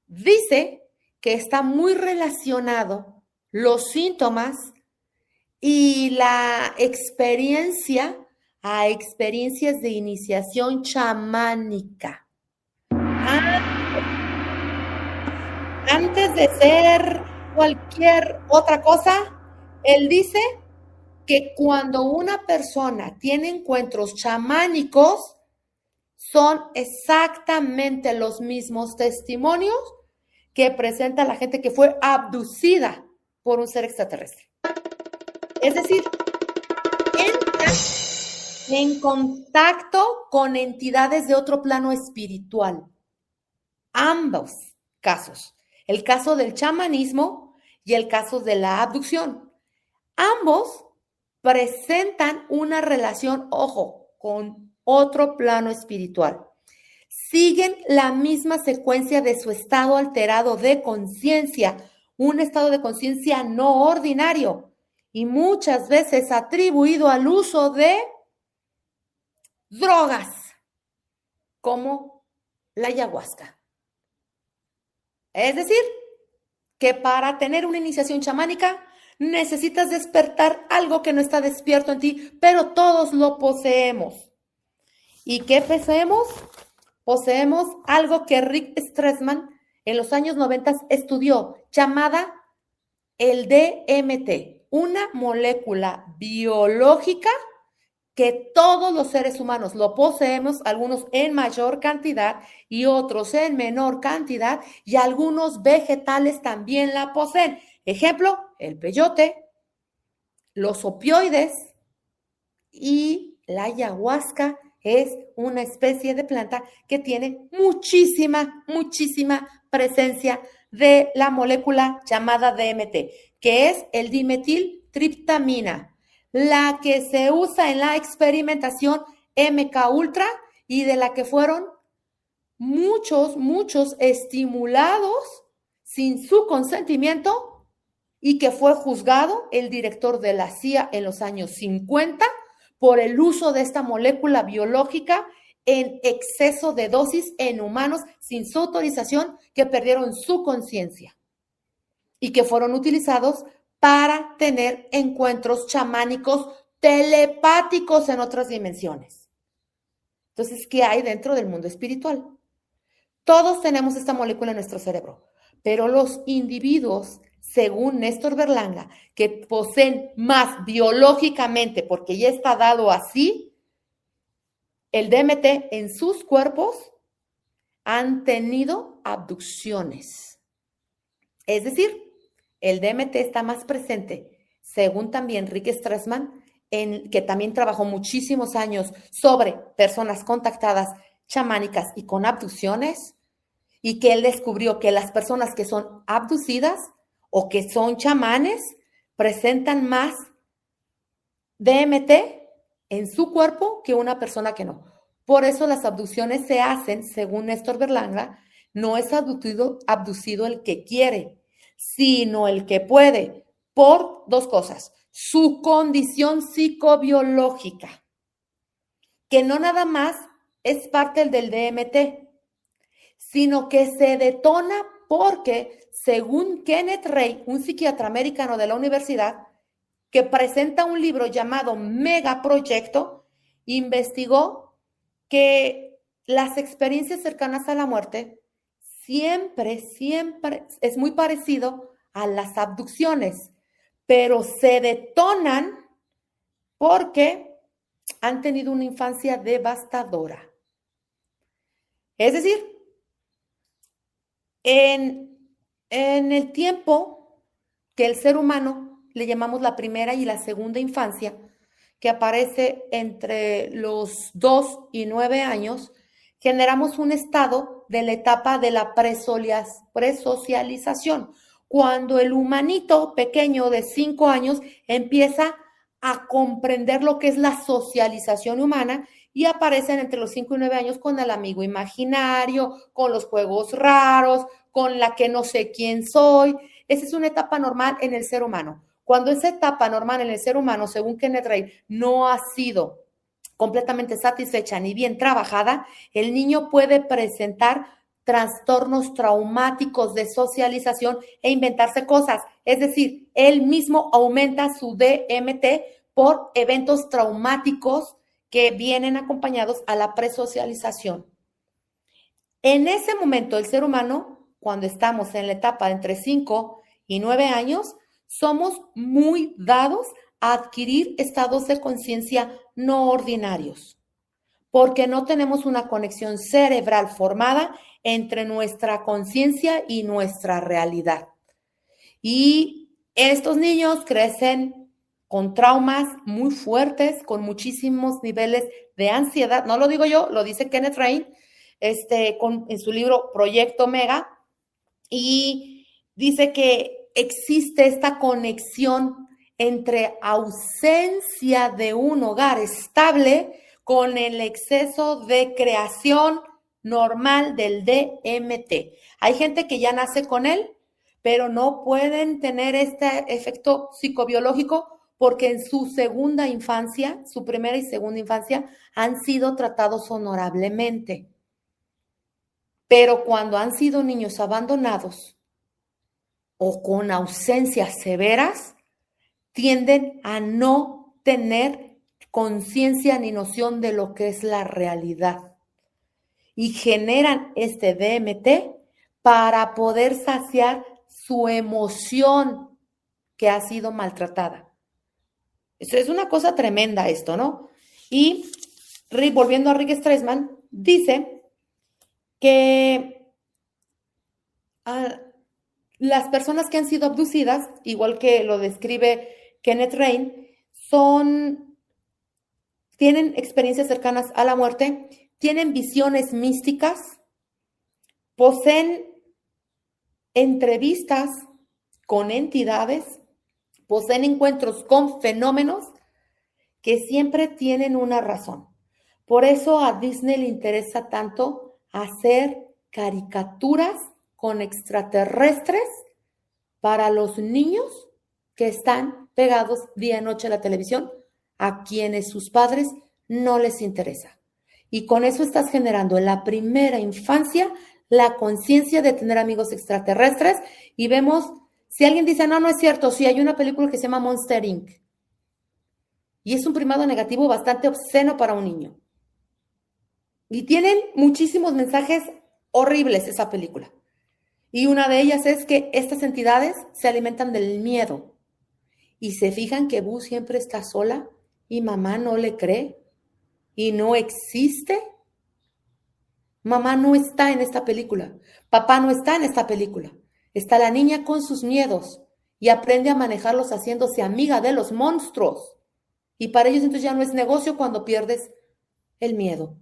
Dice que está muy relacionado los síntomas y la experiencia a experiencias de iniciación chamánica. Antes de ser cualquier otra cosa, él dice que cuando una persona tiene encuentros chamánicos, son exactamente los mismos testimonios que presenta la gente que fue abducida por un ser extraterrestre. Es decir, entra en contacto con entidades de otro plano espiritual. Ambos casos, el caso del chamanismo y el caso de la abducción. Ambos presentan una relación, ojo, con otro plano espiritual. Siguen la misma secuencia de su estado alterado de conciencia, un estado de conciencia no ordinario y muchas veces atribuido al uso de drogas como la ayahuasca. Es decir, que para tener una iniciación chamánica necesitas despertar algo que no está despierto en ti, pero todos lo poseemos. ¿Y qué poseemos? Poseemos algo que Rick Strassman en los años 90 estudió, llamada el DMT, una molécula biológica que todos los seres humanos lo poseemos, algunos en mayor cantidad y otros en menor cantidad, y algunos vegetales también la poseen. Ejemplo, el peyote, los opioides y la ayahuasca es una especie de planta que tiene muchísima presencia de la molécula llamada DMT, que es el dimetiltriptamina, la que se usa en la experimentación MK Ultra y de la que fueron muchos estimulados sin su consentimiento y que fue juzgado el director de la CIA en los años 50 por el uso de esta molécula biológica en exceso de dosis en humanos sin su autorización, que perdieron su conciencia y que fueron utilizados para tener encuentros chamánicos telepáticos en otras dimensiones. Entonces, ¿qué hay dentro del mundo espiritual? Todos tenemos esta molécula en nuestro cerebro, pero los individuos, según Néstor Berlanga, que poseen más biológicamente, porque ya está dado así, el DMT en sus cuerpos han tenido abducciones. Es decir, el DMT está más presente, según también Rick Strassman, que también trabajó muchísimos años sobre personas contactadas chamánicas y con abducciones, y que él descubrió que las personas que son abducidas o que son chamanes presentan más DMT en su cuerpo que una persona que no. Por eso las abducciones se hacen, según Néstor Berlanga, no es abducido el que quiere, sino el que puede, por dos cosas. Su condición psicobiológica, que no nada más es parte del DMT, sino que se detona porque, según Kenneth Ray, un psiquiatra americano de la universidad, que presenta un libro llamado Megaproyecto, investigó que las experiencias cercanas a la muerte siempre es muy parecido a las abducciones, pero se detonan porque han tenido una infancia devastadora. Es decir, en el tiempo que el ser humano le llamamos la primera y la segunda infancia, que aparece entre los 2 y 9 años, generamos un estado de la etapa de la presocialización, cuando el humanito pequeño de 5 años empieza a comprender lo que es la socialización humana y aparecen entre los 5 y 9 años con el amigo imaginario, con los juegos raros, con la que no sé quién soy. Esa es una etapa normal en el ser humano. Cuando esa etapa normal en el ser humano, según Kenneth Ray, no ha sido completamente satisfecha ni bien trabajada, el niño puede presentar trastornos traumáticos de socialización e inventarse cosas. Es decir, él mismo aumenta su DMT por eventos traumáticos que vienen acompañados a la presocialización. En ese momento, el ser humano, cuando estamos en la etapa de entre 5 y 9 años, somos muy dados a adquirir estados de conciencia no ordinarios, porque no tenemos una conexión cerebral formada entre nuestra conciencia y nuestra realidad. Y estos niños crecen con traumas muy fuertes, con muchísimos niveles de ansiedad. No lo digo yo, lo dice Kenneth Ray en su libro Proyecto Mega, y dice que existe esta conexión entre ausencia de un hogar estable con el exceso de creación normal del DMT. Hay gente que ya nace con él, pero no pueden tener este efecto psicobiológico porque en su segunda infancia, su primera y segunda infancia, han sido tratados honorablemente. Pero cuando han sido niños abandonados o con ausencias severas, tienden a no tener conciencia ni noción de lo que es la realidad. Y generan este DMT para poder saciar su emoción que ha sido maltratada. Eso es una cosa tremenda esto, ¿no? Y volviendo a Rick Strassman, dice que las personas que han sido abducidas, igual que lo describe Kenneth Ray, tienen experiencias cercanas a la muerte, tienen visiones místicas, poseen entrevistas con entidades, poseen encuentros con fenómenos que siempre tienen una razón. Por eso a Disney le interesa tanto hacer caricaturas con extraterrestres para los niños que están pegados día y noche a la televisión, a quienes sus padres no les interesa. Y con eso estás generando en la primera infancia la conciencia de tener amigos extraterrestres. Y vemos, si alguien dice, no es cierto, sí hay una película que se llama Monster Inc. Y es un primado negativo bastante obsceno para un niño. Y tienen muchísimos mensajes horribles esa película. Y una de ellas es que estas entidades se alimentan del miedo. Y se fijan que Boo siempre está sola y mamá no le cree y no existe. Mamá no está en esta película. Papá no está en esta película. Está la niña con sus miedos y aprende a manejarlos haciéndose amiga de los monstruos. Y para ellos entonces ya no es negocio cuando pierdes el miedo.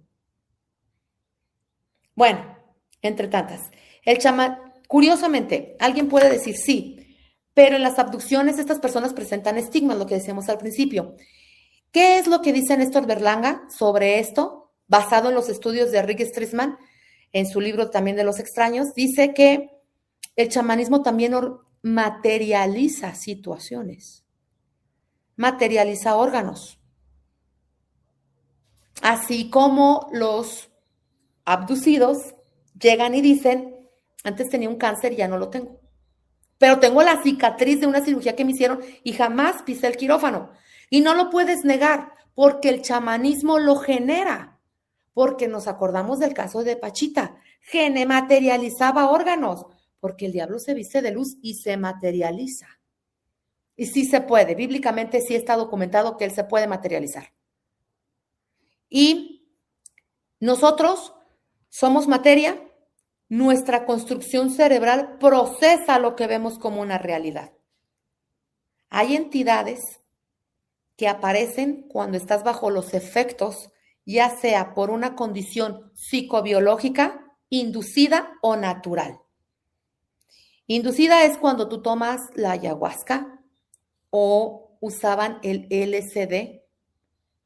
Bueno, entre tantas. El chamán, curiosamente, alguien puede decir sí, pero en las abducciones estas personas presentan estigmas, lo que decíamos al principio. ¿Qué es lo que dice Néstor Berlanga sobre esto? Basado en los estudios de Rick Stresemann, en su libro también de los extraños, dice que el chamanismo también materializa situaciones, materializa órganos, así como los abducidos llegan y dicen, antes tenía un cáncer y ya no lo tengo, pero tengo la cicatriz de una cirugía que me hicieron y jamás pisé el quirófano. Y no lo puedes negar porque el chamanismo lo genera, porque nos acordamos del caso de Pachita, materializaba órganos, porque el diablo se viste de luz y se materializa. Y sí se puede, bíblicamente sí está documentado que él se puede materializar. Y nosotros somos materia, nuestra construcción cerebral procesa lo que vemos como una realidad. Hay entidades que aparecen cuando estás bajo los efectos, ya sea por una condición psicobiológica, inducida o natural. Inducida es cuando tú tomas la ayahuasca o usaban el LSD,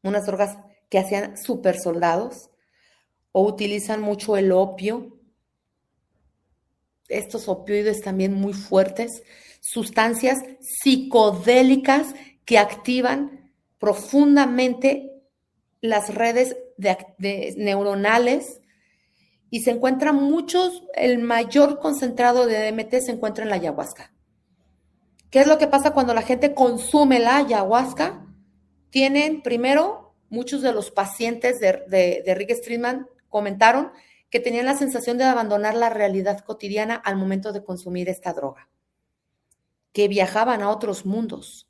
unas drogas que hacían supersoldados, o utilizan mucho el opio, estos opioides también muy fuertes, sustancias psicodélicas que activan profundamente las redes neuronales y se encuentran muchos, el mayor concentrado de DMT se encuentra en la ayahuasca. ¿Qué es lo que pasa cuando la gente consume la ayahuasca? Tienen, primero, muchos de los pacientes de Rick Stresemann comentaron que tenían la sensación de abandonar la realidad cotidiana al momento de consumir esta droga, que viajaban a otros mundos.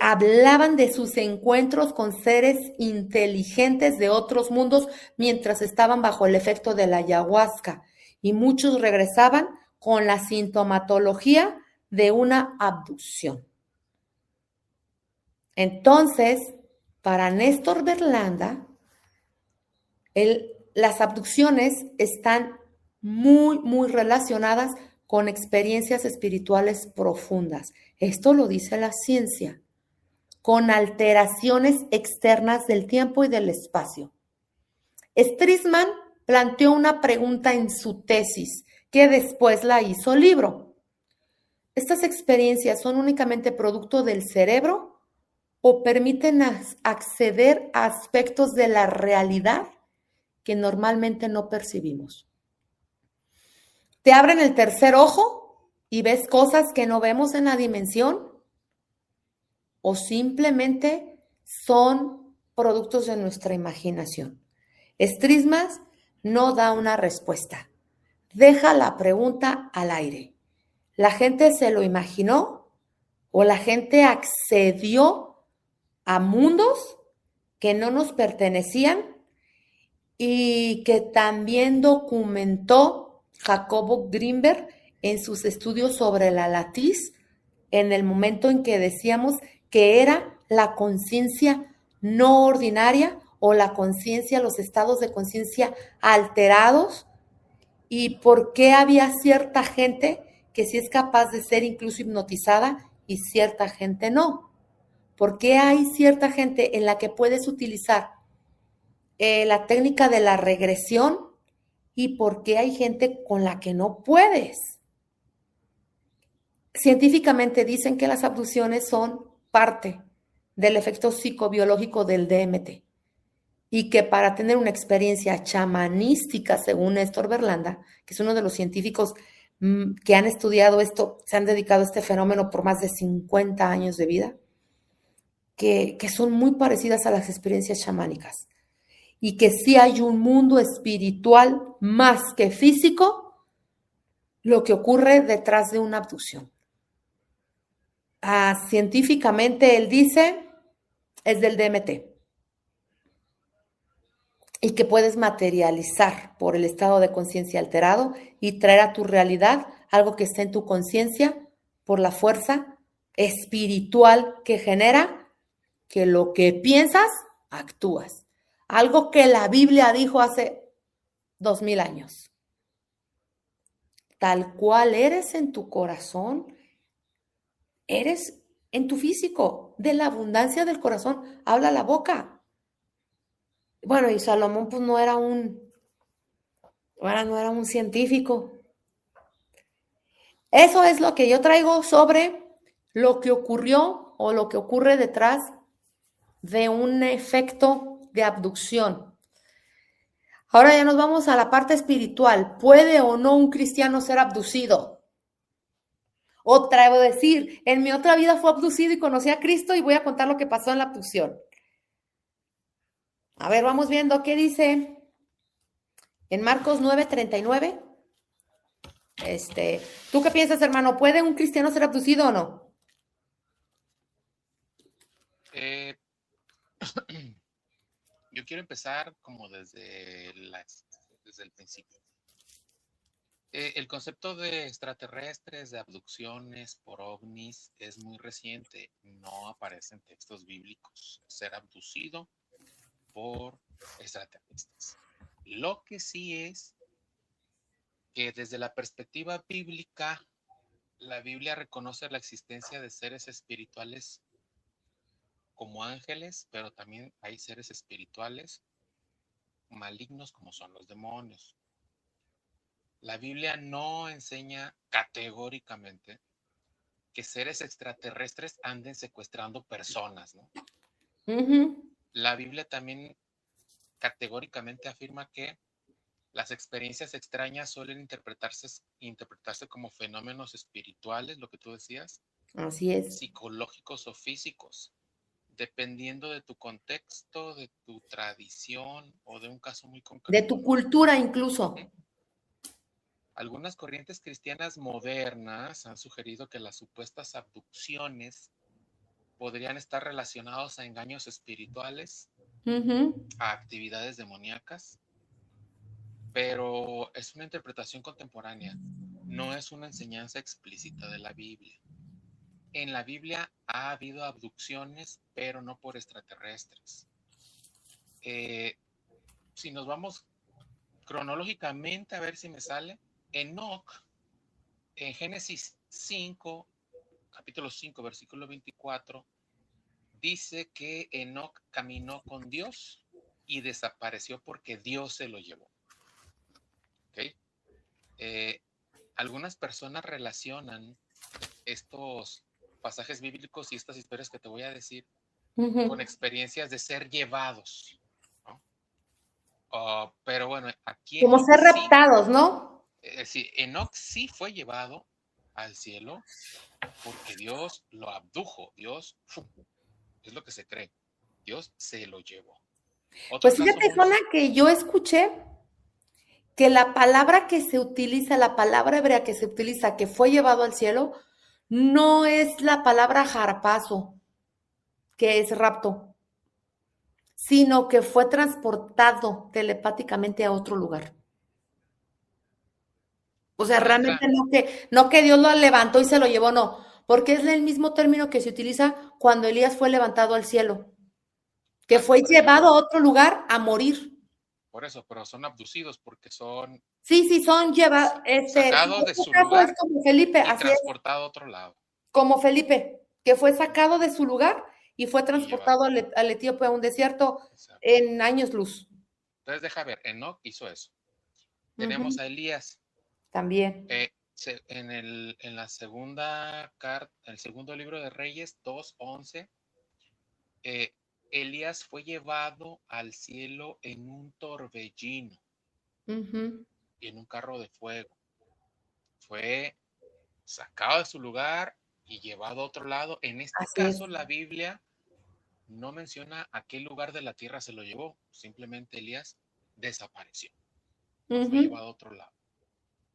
Hablaban de sus encuentros con seres inteligentes de otros mundos mientras estaban bajo el efecto de la ayahuasca y muchos regresaban con la sintomatología de una abducción. Entonces, para Néstor Berlanga, las abducciones están muy, muy relacionadas con experiencias espirituales profundas. Esto lo dice la ciencia, con alteraciones externas del tiempo y del espacio. Stresemann planteó una pregunta en su tesis, que después la hizo libro. ¿Estas experiencias son únicamente producto del cerebro o permiten acceder a aspectos de la realidad que normalmente no percibimos? ¿Te abren el tercer ojo y ves cosas que no vemos en la dimensión? ¿O simplemente son productos de nuestra imaginación? Stresemann no da una respuesta. Deja la pregunta al aire. ¿La gente se lo imaginó o la gente accedió a mundos que no nos pertenecían y que también documentó Jacobo Grinberg en sus estudios sobre la latiz en el momento en que decíamos que era la conciencia no ordinaria o la conciencia, los estados de conciencia alterados, y por qué había cierta gente que sí es capaz de ser incluso hipnotizada y cierta gente no? ¿Por qué hay cierta gente en la que puedes utilizar la técnica de la regresión y por qué hay gente con la que no puedes? Científicamente dicen que las abducciones son parte del efecto psicobiológico del DMT y que para tener una experiencia chamanística, según Néstor Berlanga, que es uno de los científicos que han estudiado esto, se han dedicado a este fenómeno por más de 50 años de vida, que son muy parecidas a las experiencias chamánicas y que sí hay un mundo espiritual más que físico, lo que ocurre detrás de una abducción. Científicamente, él dice, es del DMT y que puedes materializar por el estado de conciencia alterado y traer a tu realidad algo que esté en tu conciencia por la fuerza espiritual que genera que lo que piensas, actúas. Algo que la Biblia dijo hace 2000 años. tal cual eres en tu corazón, eres en tu físico. De la abundancia del corazón habla la boca. Bueno, y Salomón pues no era un científico. Eso es lo que yo traigo sobre lo que ocurrió o lo que ocurre detrás de un efecto de abducción. Ahora ya nos vamos a la parte espiritual. ¿Puede o no un cristiano ser abducido? Otra, voy a decir, en mi otra vida fue abducido y conocí a Cristo y voy a contar lo que pasó en la abducción. A ver, vamos viendo qué dice en Marcos 9:39. ¿Tú qué piensas, hermano? ¿Puede un cristiano ser abducido o no? Eh, yo quiero empezar como desde el principio. El concepto de extraterrestres, de abducciones por ovnis, es muy reciente. No aparece en textos bíblicos ser abducido por extraterrestres. Lo que sí es que desde la perspectiva bíblica, la Biblia reconoce la existencia de seres espirituales como ángeles, pero también hay seres espirituales malignos como son los demonios. La Biblia no enseña categóricamente que seres extraterrestres anden secuestrando personas, ¿no? Uh-huh. La Biblia también categóricamente afirma que las experiencias extrañas suelen interpretarse como fenómenos espirituales, lo que tú decías, Así es. psicológicos o físicos, dependiendo de tu contexto, de tu tradición o de un caso muy De concreto, tu ¿no? cultura incluso. Algunas corrientes cristianas modernas han sugerido que las supuestas abducciones podrían estar relacionados a engaños espirituales, Uh-huh. a actividades demoníacas, pero es una interpretación contemporánea, no es una enseñanza explícita de la Biblia. En la Biblia ha habido abducciones, pero no por extraterrestres. Si nos vamos cronológicamente a ver si me sale, Enoc, en Génesis 5, capítulo 5, versículo 24, dice que Enoc caminó con Dios y desapareció porque Dios se lo llevó. ¿Okay? Algunas personas relacionan estos pasajes bíblicos y estas historias que te voy a decir Uh-huh. con experiencias de ser llevados, ¿no? Pero bueno, aquí Como Enoch ser sí, raptados, ¿no? sí, Enoch sí fue llevado al cielo porque Dios lo abdujo, Dios, es lo que se cree, Dios se lo llevó. Otro Pues caso fíjate, muy... Juana, que yo escuché que la palabra que se utiliza, la palabra hebrea que se utiliza, que fue llevado al cielo, no es la palabra harpazo, que es rapto, sino que fue transportado telepáticamente a otro lugar. O sea, Nuestra, realmente no que Dios lo levantó y se lo llevó, no, porque es el mismo término que se utiliza cuando Elías fue levantado al cielo, que fue llevado a otro lugar a morir. por eso, pero son abducidos porque son Sí, sí, son llevados, en sacados de este su caso es lugar como Felipe, y así es, transportados a otro lado como Felipe, que fue sacado de su lugar y fue y llevado. transportado al Etíope a un desierto Exacto. en años luz. Entonces, deja ver, Enoch hizo eso. Tenemos Ujú. a Elías. También. En la segunda carta, el segundo libro de Reyes 2:11, Elías fue llevado al cielo en un torbellino Ujú. y en un carro de fuego. Fue sacado de su lugar y llevado a otro lado. En este Así es. caso, la Biblia no menciona a qué lugar de la tierra se lo llevó. Simplemente Elías desapareció. No fue Ujú. llevado a otro lado.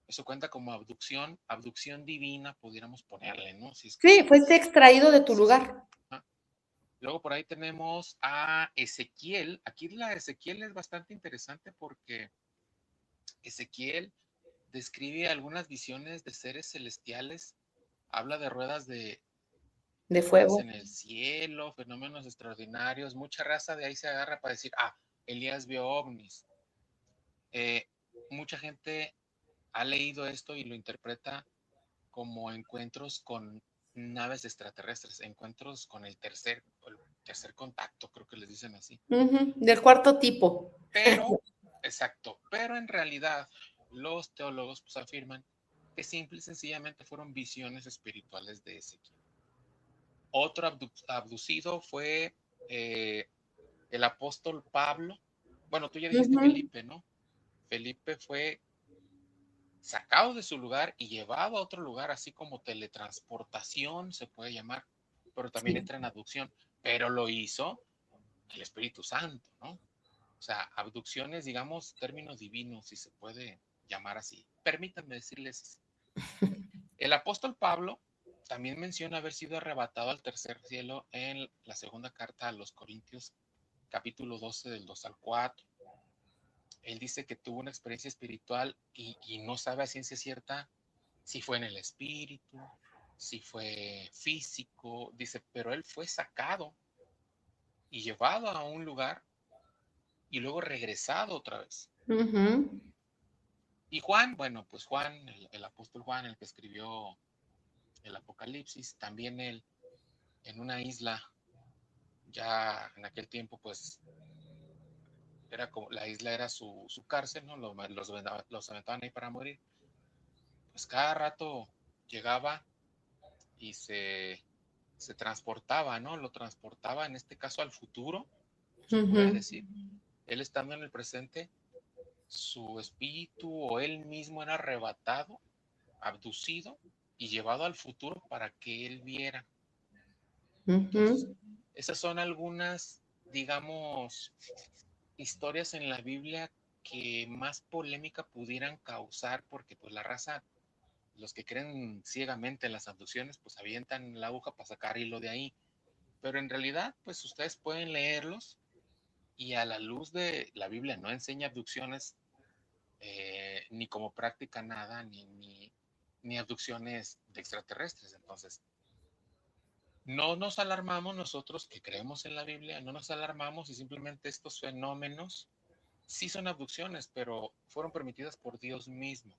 Eso cuenta como abducción divina, pudiéramos ponerle, ¿no? Si es Sí, que fuiste extraído de tu sí, sí. lugar. Ah. Luego por ahí tenemos a Ezequiel. Aquí la Ezequiel es bastante interesante porque Ezequiel describe algunas visiones de seres celestiales, habla de De ruedas fuego. en el cielo, fenómenos extraordinarios, mucha raza de ahí se agarra para decir, Elías vio ovnis. Mucha gente ha leído esto y lo interpreta como encuentros con naves extraterrestres, encuentros con el tercer contacto, creo que les dicen así. Del cuarto tipo. Pero, exacto, pero en realidad los teólogos pues afirman que simple y sencillamente fueron visiones espirituales de Ezequiel. Otro abducido fue el apóstol Pablo. Bueno, tú ya dijiste Felipe, ¿no? Felipe fue sacado de su lugar y llevado a otro lugar, así como teletransportación se puede llamar, pero también entra en abducción, pero lo hizo el Espíritu Santo, ¿no? O sea, abducciones, digamos, términos divinos, si se puede llamar así. Permítanme decirles, el apóstol Pablo también menciona haber sido arrebatado al tercer cielo en la segunda carta a los Corintios, capítulo 12, del 2 al 4. Él dice que tuvo una experiencia espiritual y no sabe a ciencia cierta si fue en el espíritu, si fue físico, dice, pero él fue sacado y llevado a un lugar y luego regresado otra vez. Y Juan, bueno, pues Juan, el apóstol Juan, el que escribió el Apocalipsis, también él en una isla, ya en aquel tiempo, pues era como, la isla era su cárcel, ¿no? Los aventaban ahí para morir. Pues cada rato llegaba y se transportaba, ¿no? Lo transportaba en este caso al futuro, se puede decir. Él estando en el presente, su espíritu o él mismo era arrebatado, abducido y llevado al futuro para que él viera. Entonces, esas son algunas, digamos, historias en la Biblia que más polémica pudieran causar, porque pues la raza, los que creen ciegamente en las abducciones, pues avientan la aguja para sacar hilo de ahí. Pero en realidad, pues ustedes pueden leerlos y a la luz de la Biblia no enseña abducciones, ni como práctica nada, ni abducciones de extraterrestres. Entonces, no nos alarmamos nosotros que creemos en la Biblia, no nos alarmamos y simplemente estos fenómenos sí son abducciones, pero fueron permitidas por Dios mismo,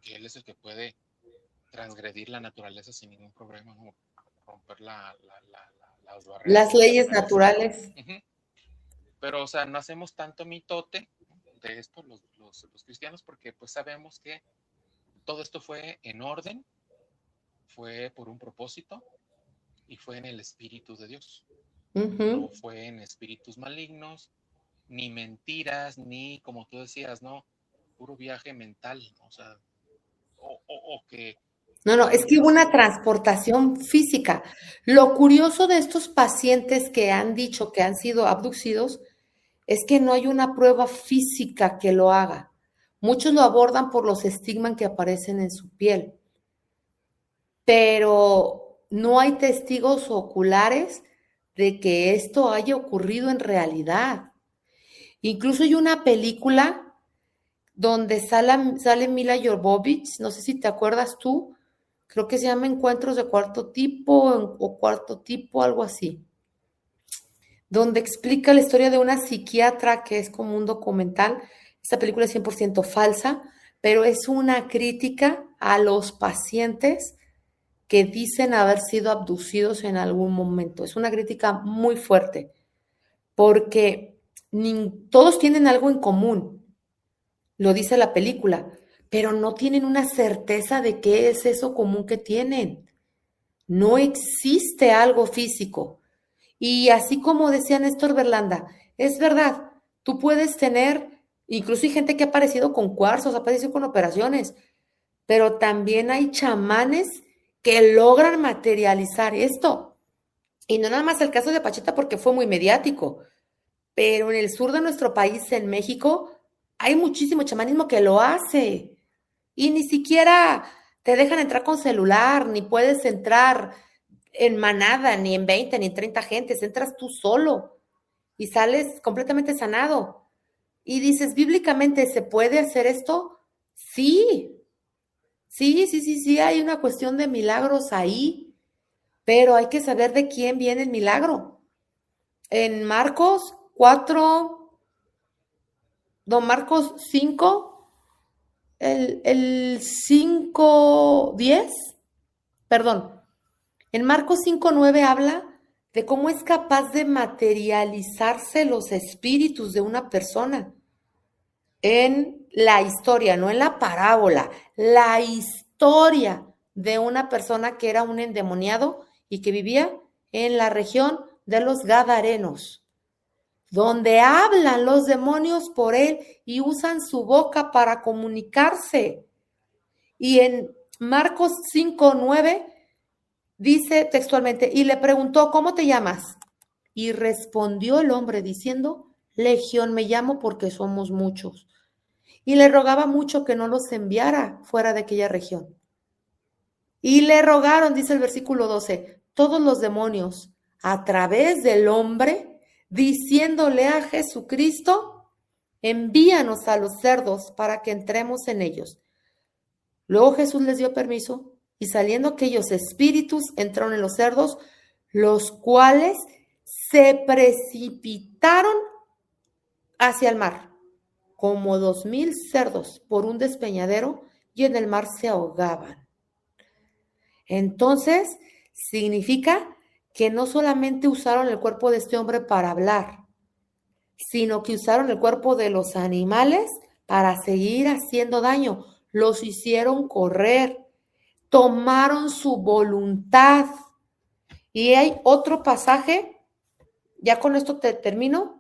que Él es el que puede transgredir la naturaleza sin ningún problema, ¿no? Romper las barreras Las leyes dimensionales. naturales. Pero, o sea, no hacemos tanto mitote de esto los cristianos porque pues sabemos que todo esto fue en orden, fue por un propósito y fue en el Espíritu de Dios. No fue en espíritus malignos, ni mentiras, ni como tú decías, ¿no? Puro viaje mental, ¿no? O sea, o que... No, es que hubo una transportación física. Lo curioso de estos pacientes que han dicho que han sido abducidos es que no hay una prueba física que lo haga. Muchos lo abordan por los estigmas que aparecen en su piel, pero no hay testigos oculares de que esto haya ocurrido en realidad. Incluso hay una película donde sale Mila Jovovich, no sé si te acuerdas tú, creo que se llama Encuentros de Cuarto Tipo o Cuarto Tipo, algo así, donde explica la historia de una psiquiatra que es como un documental. Esta película es 100% falsa, pero es una crítica a los pacientes que dicen haber sido abducidos en algún momento. Es una crítica muy fuerte, porque todos tienen algo en común, lo dice la película, pero no tienen una certeza de qué es eso común que tienen. No existe algo físico. Y así como decía Néstor Berlanda, es verdad, tú puedes tener, incluso hay gente que ha aparecido con cuarzos, ha aparecido con operaciones, pero también hay chamanes que logran materializar esto. Y no nada más el caso de Pachita porque fue muy mediático, pero en el sur de nuestro país, en México, hay muchísimo chamanismo que lo hace. Y ni siquiera te dejan entrar con celular, ni puedes entrar en manada, ni en 20, ni en 30 gentes, entras tú solo y sales completamente sanado. Y dices, bíblicamente, ¿se puede hacer esto? Sí, sí, hay una cuestión de milagros ahí, pero hay que saber de quién viene el milagro. En Marcos 4, Marcos 5, el 5:10, perdón, en Marcos 5:9 habla de cómo es capaz de materializarse los espíritus de una persona en la historia, no en la parábola, la historia de una persona que era un endemoniado y que vivía en la región de los Gadarenos, donde hablan los demonios por él y usan su boca para comunicarse. Y en Marcos 5:9 dice textualmente, y le preguntó, ¿cómo te llamas? Y respondió el hombre diciendo, Legión me llamo porque somos muchos. Y le rogaba mucho que no los enviara fuera de aquella región. Y le rogaron, dice el versículo 12, todos los demonios a través del hombre, diciéndole a Jesucristo, envíanos a los cerdos para que entremos en ellos. Luego Jesús les dio permiso y saliendo aquellos espíritus entraron en los cerdos, los cuales se precipitaron hacia el mar, como 2,000 cerdos por un despeñadero, y en el mar se ahogaban. Entonces, significa que no solamente usaron el cuerpo de este hombre para hablar, sino que usaron el cuerpo de los animales para seguir haciendo daño. Los hicieron correr, tomaron su voluntad. Y hay otro pasaje, ya con esto te termino,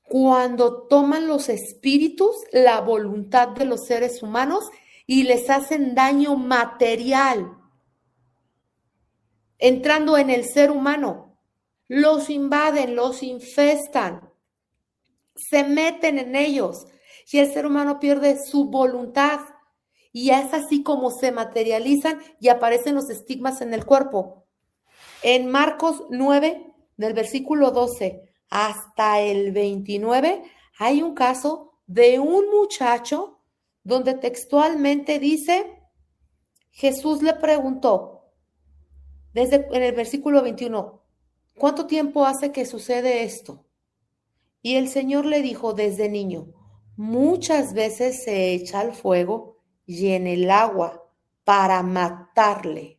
cuando toman los espíritus la voluntad de los seres humanos y les hacen daño material, entrando en el ser humano, los invaden, los infestan, se meten en ellos y el ser humano pierde su voluntad. Y es así como se materializan y aparecen los estigmas en el cuerpo. En Marcos 9, del versículo 12 hasta el 29, hay un caso de un muchacho donde textualmente dice, Jesús le preguntó, en el versículo 21, ¿cuánto tiempo hace que sucede esto? Y el Señor le dijo desde niño, muchas veces se echa al fuego y en el agua para matarle.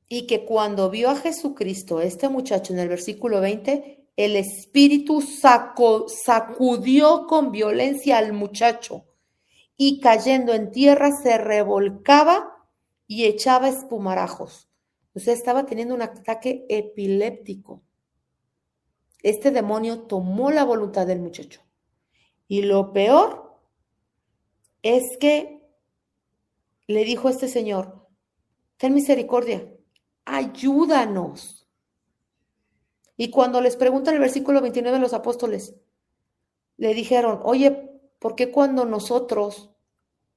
Y que cuando vio a Jesucristo, este muchacho en el versículo 20, el espíritu sacudió con violencia al muchacho y cayendo en tierra se revolcaba y echaba espumarajos. O sea, estaba teniendo un ataque epiléptico. Este demonio tomó la voluntad del muchacho. Y lo peor es que le dijo este señor, ten misericordia, ayúdanos. Y cuando les pregunta el versículo 29 de los apóstoles, le dijeron, oye, ¿por qué cuando nosotros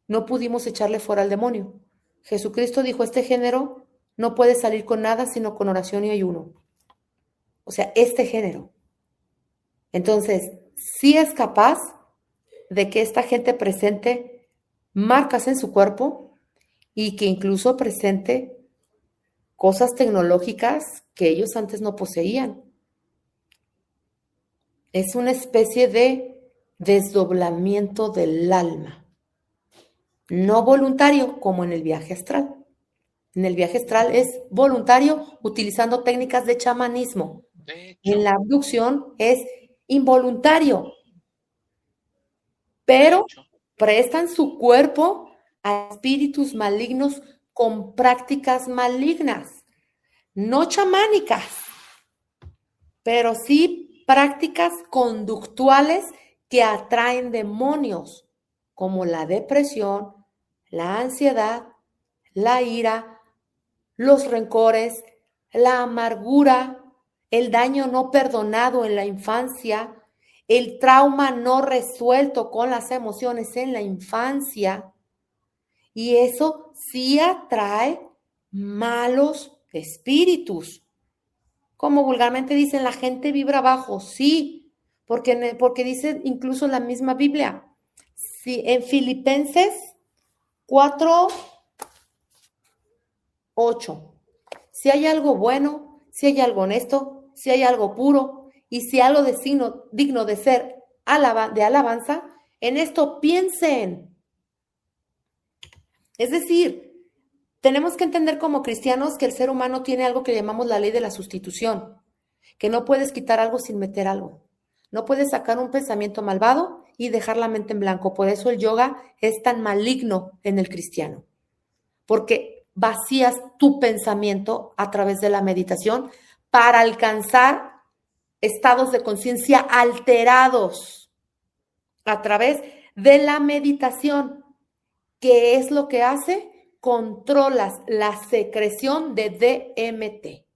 no pudimos echarle fuera al demonio? Jesucristo dijo, este género no puede salir con nada sino con oración y ayuno. O sea, este género. Entonces, sí es capaz de que esta gente presente marcas en su cuerpo y que incluso presente cosas tecnológicas que ellos antes no poseían. Es una especie de desdoblamiento del alma. No voluntario como en el viaje astral. En el viaje astral es voluntario utilizando técnicas de chamanismo. En la abducción es involuntario. Pero prestan su cuerpo a espíritus malignos con prácticas malignas, no chamánicas, pero sí prácticas conductuales que atraen demonios, como la depresión, la ansiedad, la ira, los rencores, la amargura, el daño no perdonado en la infancia, el trauma no resuelto con las emociones en la infancia. Y eso sí atrae malos espíritus. Como vulgarmente dicen, la gente vibra bajo, sí, porque dice incluso la misma Biblia. Sí, en Filipenses 4:8. Si hay algo bueno, si hay algo honesto, si hay algo puro y si hay algo digno de ser de alabanza, en esto piensen. Es decir, tenemos que entender como cristianos que el ser humano tiene algo que llamamos la ley de la sustitución, que no puedes quitar algo sin meter algo. No puedes sacar un pensamiento malvado y dejar la mente en blanco. Por eso el yoga es tan maligno en el cristiano, porque vacías tu pensamiento a través de la meditación para alcanzar estados de conciencia alterados a través de la meditación. ¿Qué es lo que hace? Controlas la secreción de DMT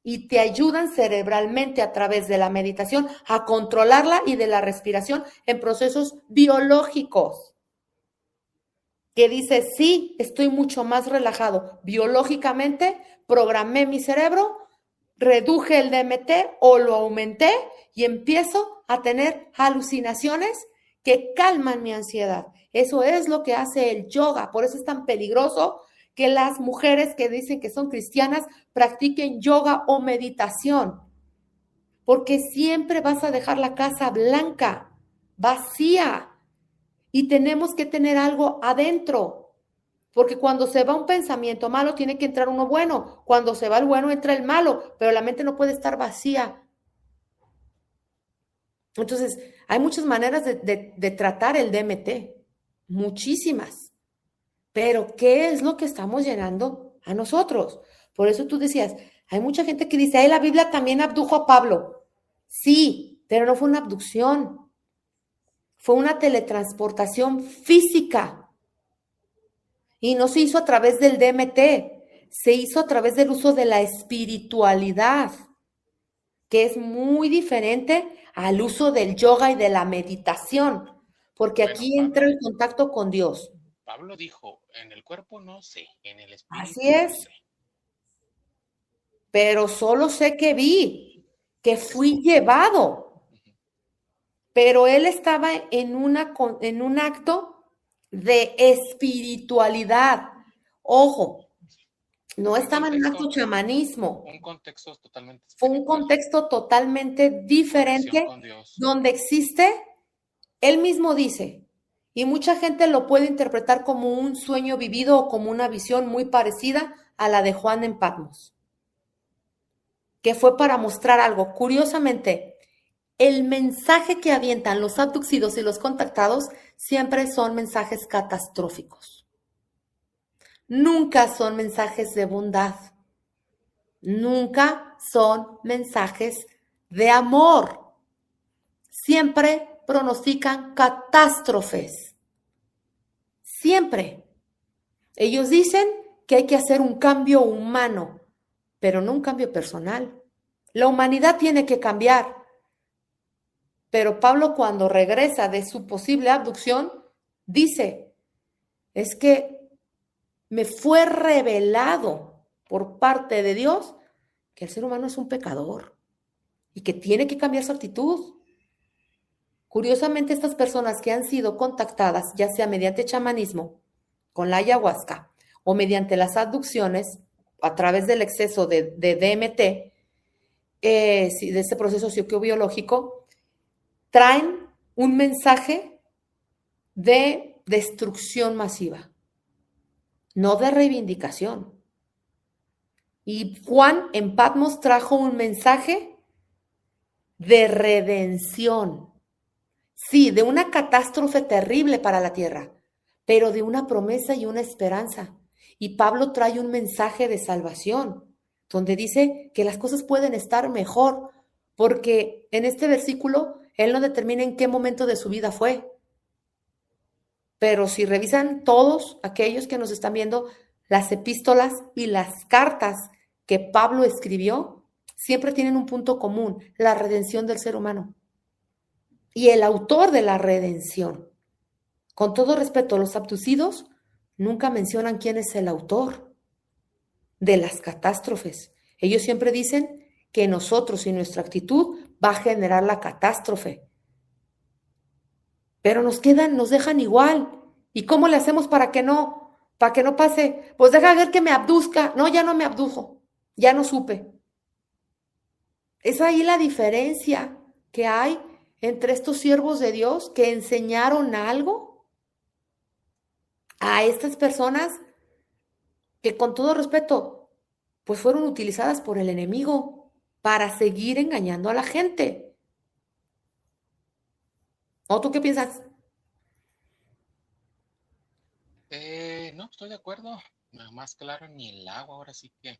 y te ayudan cerebralmente a través de la meditación a controlarla y de la respiración en procesos biológicos. Que dice, sí, estoy mucho más relajado. Biológicamente programé mi cerebro, reduje el DMT o lo aumenté y empiezo a tener alucinaciones que calman mi ansiedad. Eso es lo que hace el yoga. Por eso es tan peligroso que las mujeres que dicen que son cristianas practiquen yoga o meditación. Porque siempre vas a dejar la casa blanca, vacía. Y tenemos que tener algo adentro. Porque cuando se va un pensamiento malo, tiene que entrar uno bueno. Cuando se va el bueno, entra el malo. Pero la mente no puede estar vacía. Entonces, hay muchas maneras de tratar el DMT. Muchísimas. Pero, ¿qué es lo que estamos llenando a nosotros? Por eso tú decías, hay mucha gente que dice, la Biblia también abdujo a Pablo. Sí, pero no fue una abducción. Fue una teletransportación física. Y no se hizo a través del DMT. Se hizo a través del uso de la espiritualidad, que es muy diferente al uso del yoga y de la meditación. Porque aquí entra el contacto con Dios. Pablo dijo, en el cuerpo no sé, en el espíritu Así es. no sé. Pero solo sé que vi, que fui llevado. Pero él estaba en un acto de espiritualidad. Ojo, no estaba en un acto de chamanismo. Un contexto totalmente espiritual. Fue un contexto totalmente diferente donde existe, él mismo dice, y mucha gente lo puede interpretar como un sueño vivido o como una visión muy parecida a la de Juan en Patmos, que fue para mostrar algo. Curiosamente, el mensaje que avientan los abducidos y los contactados siempre son mensajes catastróficos. Nunca son mensajes de bondad. Nunca son mensajes de amor. Siempre pronostican catástrofes. Siempre. Ellos dicen que hay que hacer un cambio humano, pero no un cambio personal. La humanidad tiene que cambiar. Pero Pablo, cuando regresa de su posible abducción, dice, es que me fue revelado por parte de Dios que el ser humano es un pecador y que tiene que cambiar su actitud. Curiosamente, estas personas que han sido contactadas, ya sea mediante chamanismo, con la ayahuasca, o mediante las abducciones, a través del exceso de DMT, de ese proceso psicobiológico, traen un mensaje de destrucción masiva, no de reivindicación. Y Juan en Patmos trajo un mensaje de redención. Sí, de una catástrofe terrible para la tierra, pero de una promesa y una esperanza. Y Pablo trae un mensaje de salvación, donde dice que las cosas pueden estar mejor, porque en este versículo él no determina en qué momento de su vida fue. Pero si revisan todos aquellos que nos están viendo, las epístolas y las cartas que Pablo escribió, siempre tienen un punto común, la redención del ser humano. Y el autor de la redención, con todo respeto, los abducidos nunca mencionan quién es el autor de las catástrofes. Ellos siempre dicen que nosotros y nuestra actitud va a generar la catástrofe. Pero nos dejan igual. ¿Y cómo le hacemos para que no pase? Pues deja ver que me abduzca. No, ya no me abdujo. Ya no supe. Es ahí la diferencia que hay entre estos siervos de Dios que enseñaron algo a estas personas que, con todo respeto, pues fueron utilizadas por el enemigo para seguir engañando a la gente. ¿O tú qué piensas? No, estoy de acuerdo. Nada más claro, ni el agua, ahora sí que.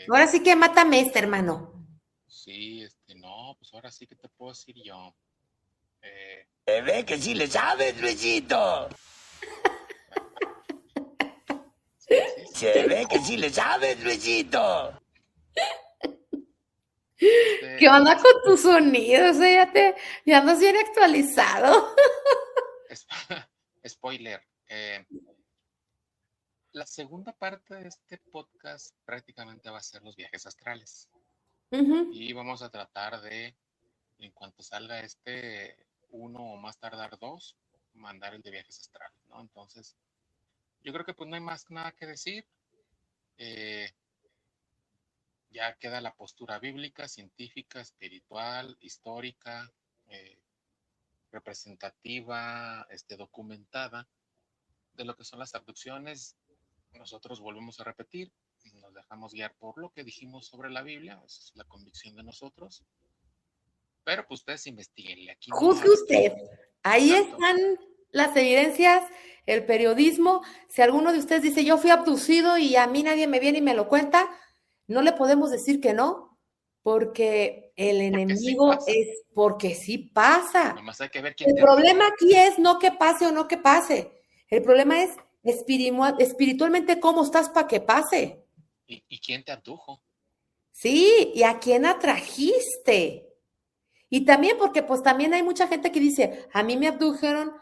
Ahora sí que mátame este, hermano. Sí, no, pues ahora sí que te puedo decir yo. Se ve que sí le sabes, Luisito. Sí, Se ve que sí le sabes, Luisito. ¿Qué onda con tus sonidos? Ya andas bien actualizado. Spoiler. La segunda parte de este podcast prácticamente va a ser los viajes astrales. Y vamos a tratar de, en cuanto salga uno o más tardar dos, mandar el de viajes astrales, ¿no? Entonces, yo creo que pues no hay más nada que decir. Ya queda la postura bíblica, científica, espiritual, histórica, eh, representativa, documentada de lo que son las abducciones. Nosotros volvemos a repetir, nos dejamos guiar por lo que dijimos sobre la Biblia, esa es la convicción de nosotros, pero pues ustedes investiguen, aquí no Juzgue usted. Ahí Exacto. están las evidencias, el periodismo. Si alguno de ustedes dice, yo fui abducido y a mí nadie me viene y me lo cuenta, no le podemos decir que no, porque el enemigo sí es porque sí pasa. Nomás hay que ver quién El te problema abdujo. aquí es no que pase o no que pase. El problema es espiritualmente cómo estás para que pase. ¿Y quién te abdujo? Sí, y a quién atrajiste. Y también porque pues también hay mucha gente que dice, a mí me abdujeron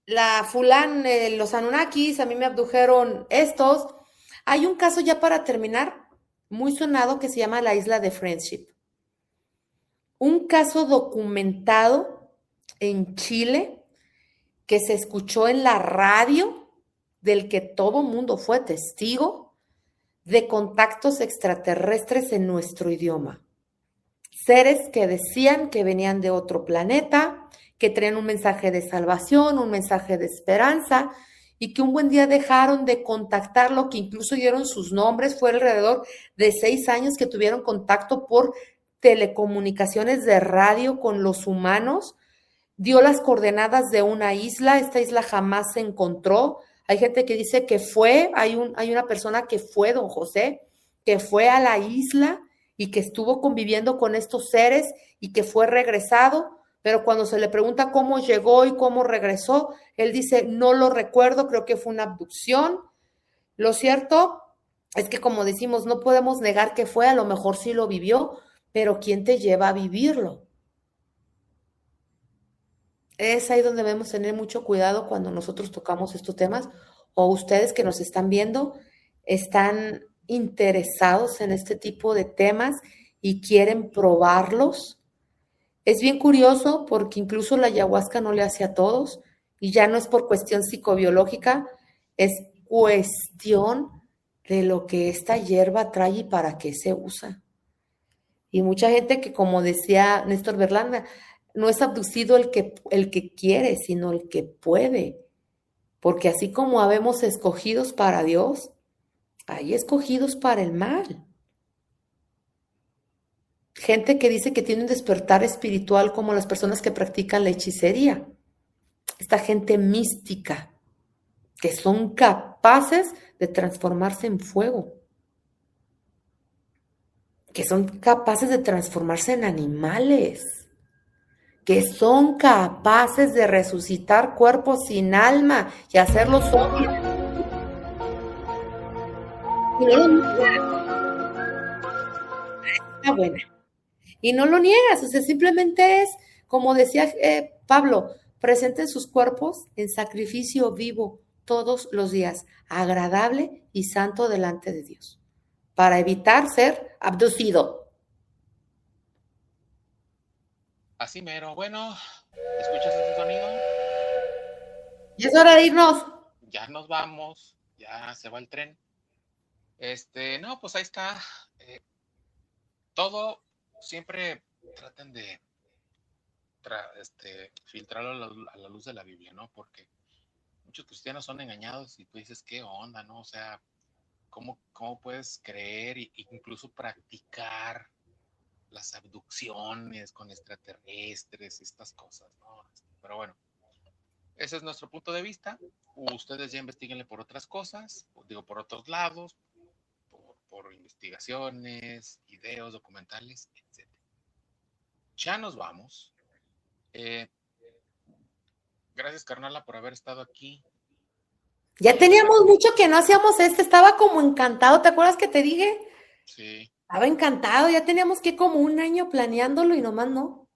los Anunnakis, a mí me abdujeron estos. Hay un caso ya para terminar, muy sonado que se llama la isla de Friendship. Un caso documentado en Chile que se escuchó en la radio, del que todo mundo fue testigo, de contactos extraterrestres en nuestro idioma. Seres que decían que venían de otro planeta, que traían un mensaje de salvación, un mensaje de esperanza, y que un buen día dejaron de contactarlo, que incluso dieron sus nombres. Fue alrededor de 6 años que tuvieron contacto por telecomunicaciones de radio con los humanos. Dio las coordenadas de una isla, esta isla jamás se encontró. Hay gente que dice que hay una persona que fue, don José, que fue a la isla y que estuvo conviviendo con estos seres y que fue regresado, pero cuando se le pregunta cómo llegó y cómo regresó, él dice, no lo recuerdo, creo que fue una abducción. Lo cierto es que, como decimos, no podemos negar que fue, a lo mejor sí lo vivió, pero ¿quién te lleva a vivirlo? Es ahí donde debemos tener mucho cuidado cuando nosotros tocamos estos temas, o ustedes que nos están viendo están interesados en este tipo de temas y quieren probarlos. Es bien curioso porque incluso la ayahuasca no le hace a todos, y ya no es por cuestión psicobiológica, es cuestión de lo que esta hierba trae y para qué se usa. Y mucha gente que, como decía Néstor Berlanda, no es abducido el que quiere, sino el que puede. Porque así como habemos escogidos para Dios, hay escogidos para el mal. Gente que dice que tiene un despertar espiritual, como las personas que practican la hechicería. Esta gente mística, que son capaces de transformarse en fuego, que son capaces de transformarse en animales, que son capaces de resucitar cuerpos sin alma y hacerlos zombies. Y no lo niegas. Está buena. Y no lo niegas, o sea, simplemente es, como decía Pablo, presenten sus cuerpos en sacrificio vivo todos los días, agradable y santo delante de Dios, para evitar ser abducido. Así mero. Bueno, ¿escuchas ese sonido? Y es hora de irnos. Ya nos vamos, ya se va el tren. No, pues ahí está. Todo, siempre traten de filtrarlo a la luz de la Biblia, ¿no? Porque muchos cristianos son engañados y tú dices, ¿qué onda, no? O sea, ¿cómo puedes creer e incluso practicar las abducciones con extraterrestres, estas cosas, ¿no? Pero bueno, ese es nuestro punto de vista. Ustedes ya investiguenle por otras cosas, digo, por otros lados, por investigaciones, videos, documentales, etc. Ya nos vamos. Gracias, Carnala, por haber estado aquí. Ya teníamos mucho que no hacíamos estaba como encantado, ¿te acuerdas que te dije? Sí. Estaba encantado, ya teníamos que como un año planeándolo y nomás no.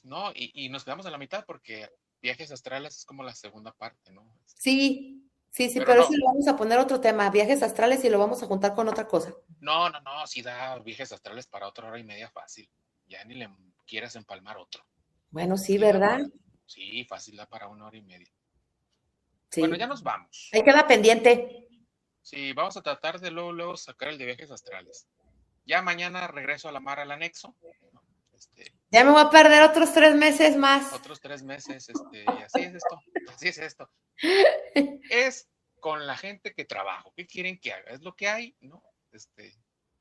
No, y nos quedamos a la mitad porque Viajes Astrales es como la segunda parte, ¿no? Sí, Pero pero no, eso le vamos a poner otro tema, viajes astrales, y lo vamos a juntar con otra cosa. no, sí da Viajes Astrales para 1 hora y media fácil. Ya ni le quieras empalmar otro. Bueno, sí, Sí, ¿verdad? Sí, fácil da para 1 hora y media. Sí. Bueno, ya nos vamos. Ahí queda pendiente. Sí, vamos a tratar de luego sacar el de Viajes Astrales. Ya mañana regreso a la mar al anexo. Ya me voy a perder otros 3 meses más. Otros 3 meses, y así es esto. Así es esto. Es con la gente que trabajo. ¿Qué quieren que haga? Es lo que hay, ¿no?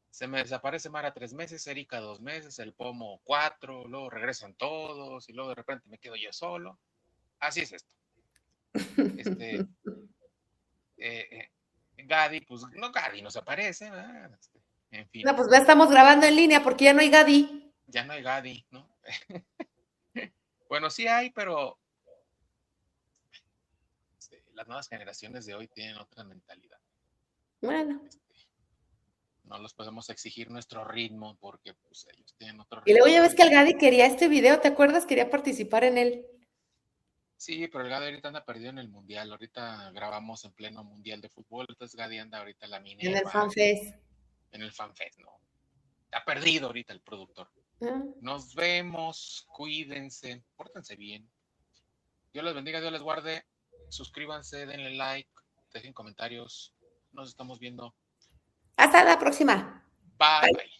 Se me desaparece Mara 3 meses, Erika 2 meses, el Pomo 4, luego regresan todos y luego de repente me quedo yo solo. Así es esto. Gadi, pues no, Gadi nos aparece, ¿verdad? En fin. No, pues ya estamos grabando en línea porque ya no hay Gadi. Ya no hay Gadi, ¿no? Bueno, sí hay, pero las nuevas generaciones de hoy tienen otra mentalidad. Bueno. No los podemos exigir nuestro ritmo porque pues ellos tienen otro ritmo. Y luego ya ves que el Gadi quería este video, ¿te acuerdas? Quería participar en él. Sí, pero el Gadi ahorita anda perdido en el mundial. Ahorita grabamos en pleno mundial de fútbol, entonces Gadi anda ahorita en la Minerva. En el FanFest. En el FanFest, ¿no? Está perdido ahorita el productor. Nos vemos, cuídense, pórtense bien. Dios les bendiga, Dios les guarde. Suscríbanse, denle like, dejen comentarios. Nos estamos viendo. Hasta la próxima. Bye. Bye.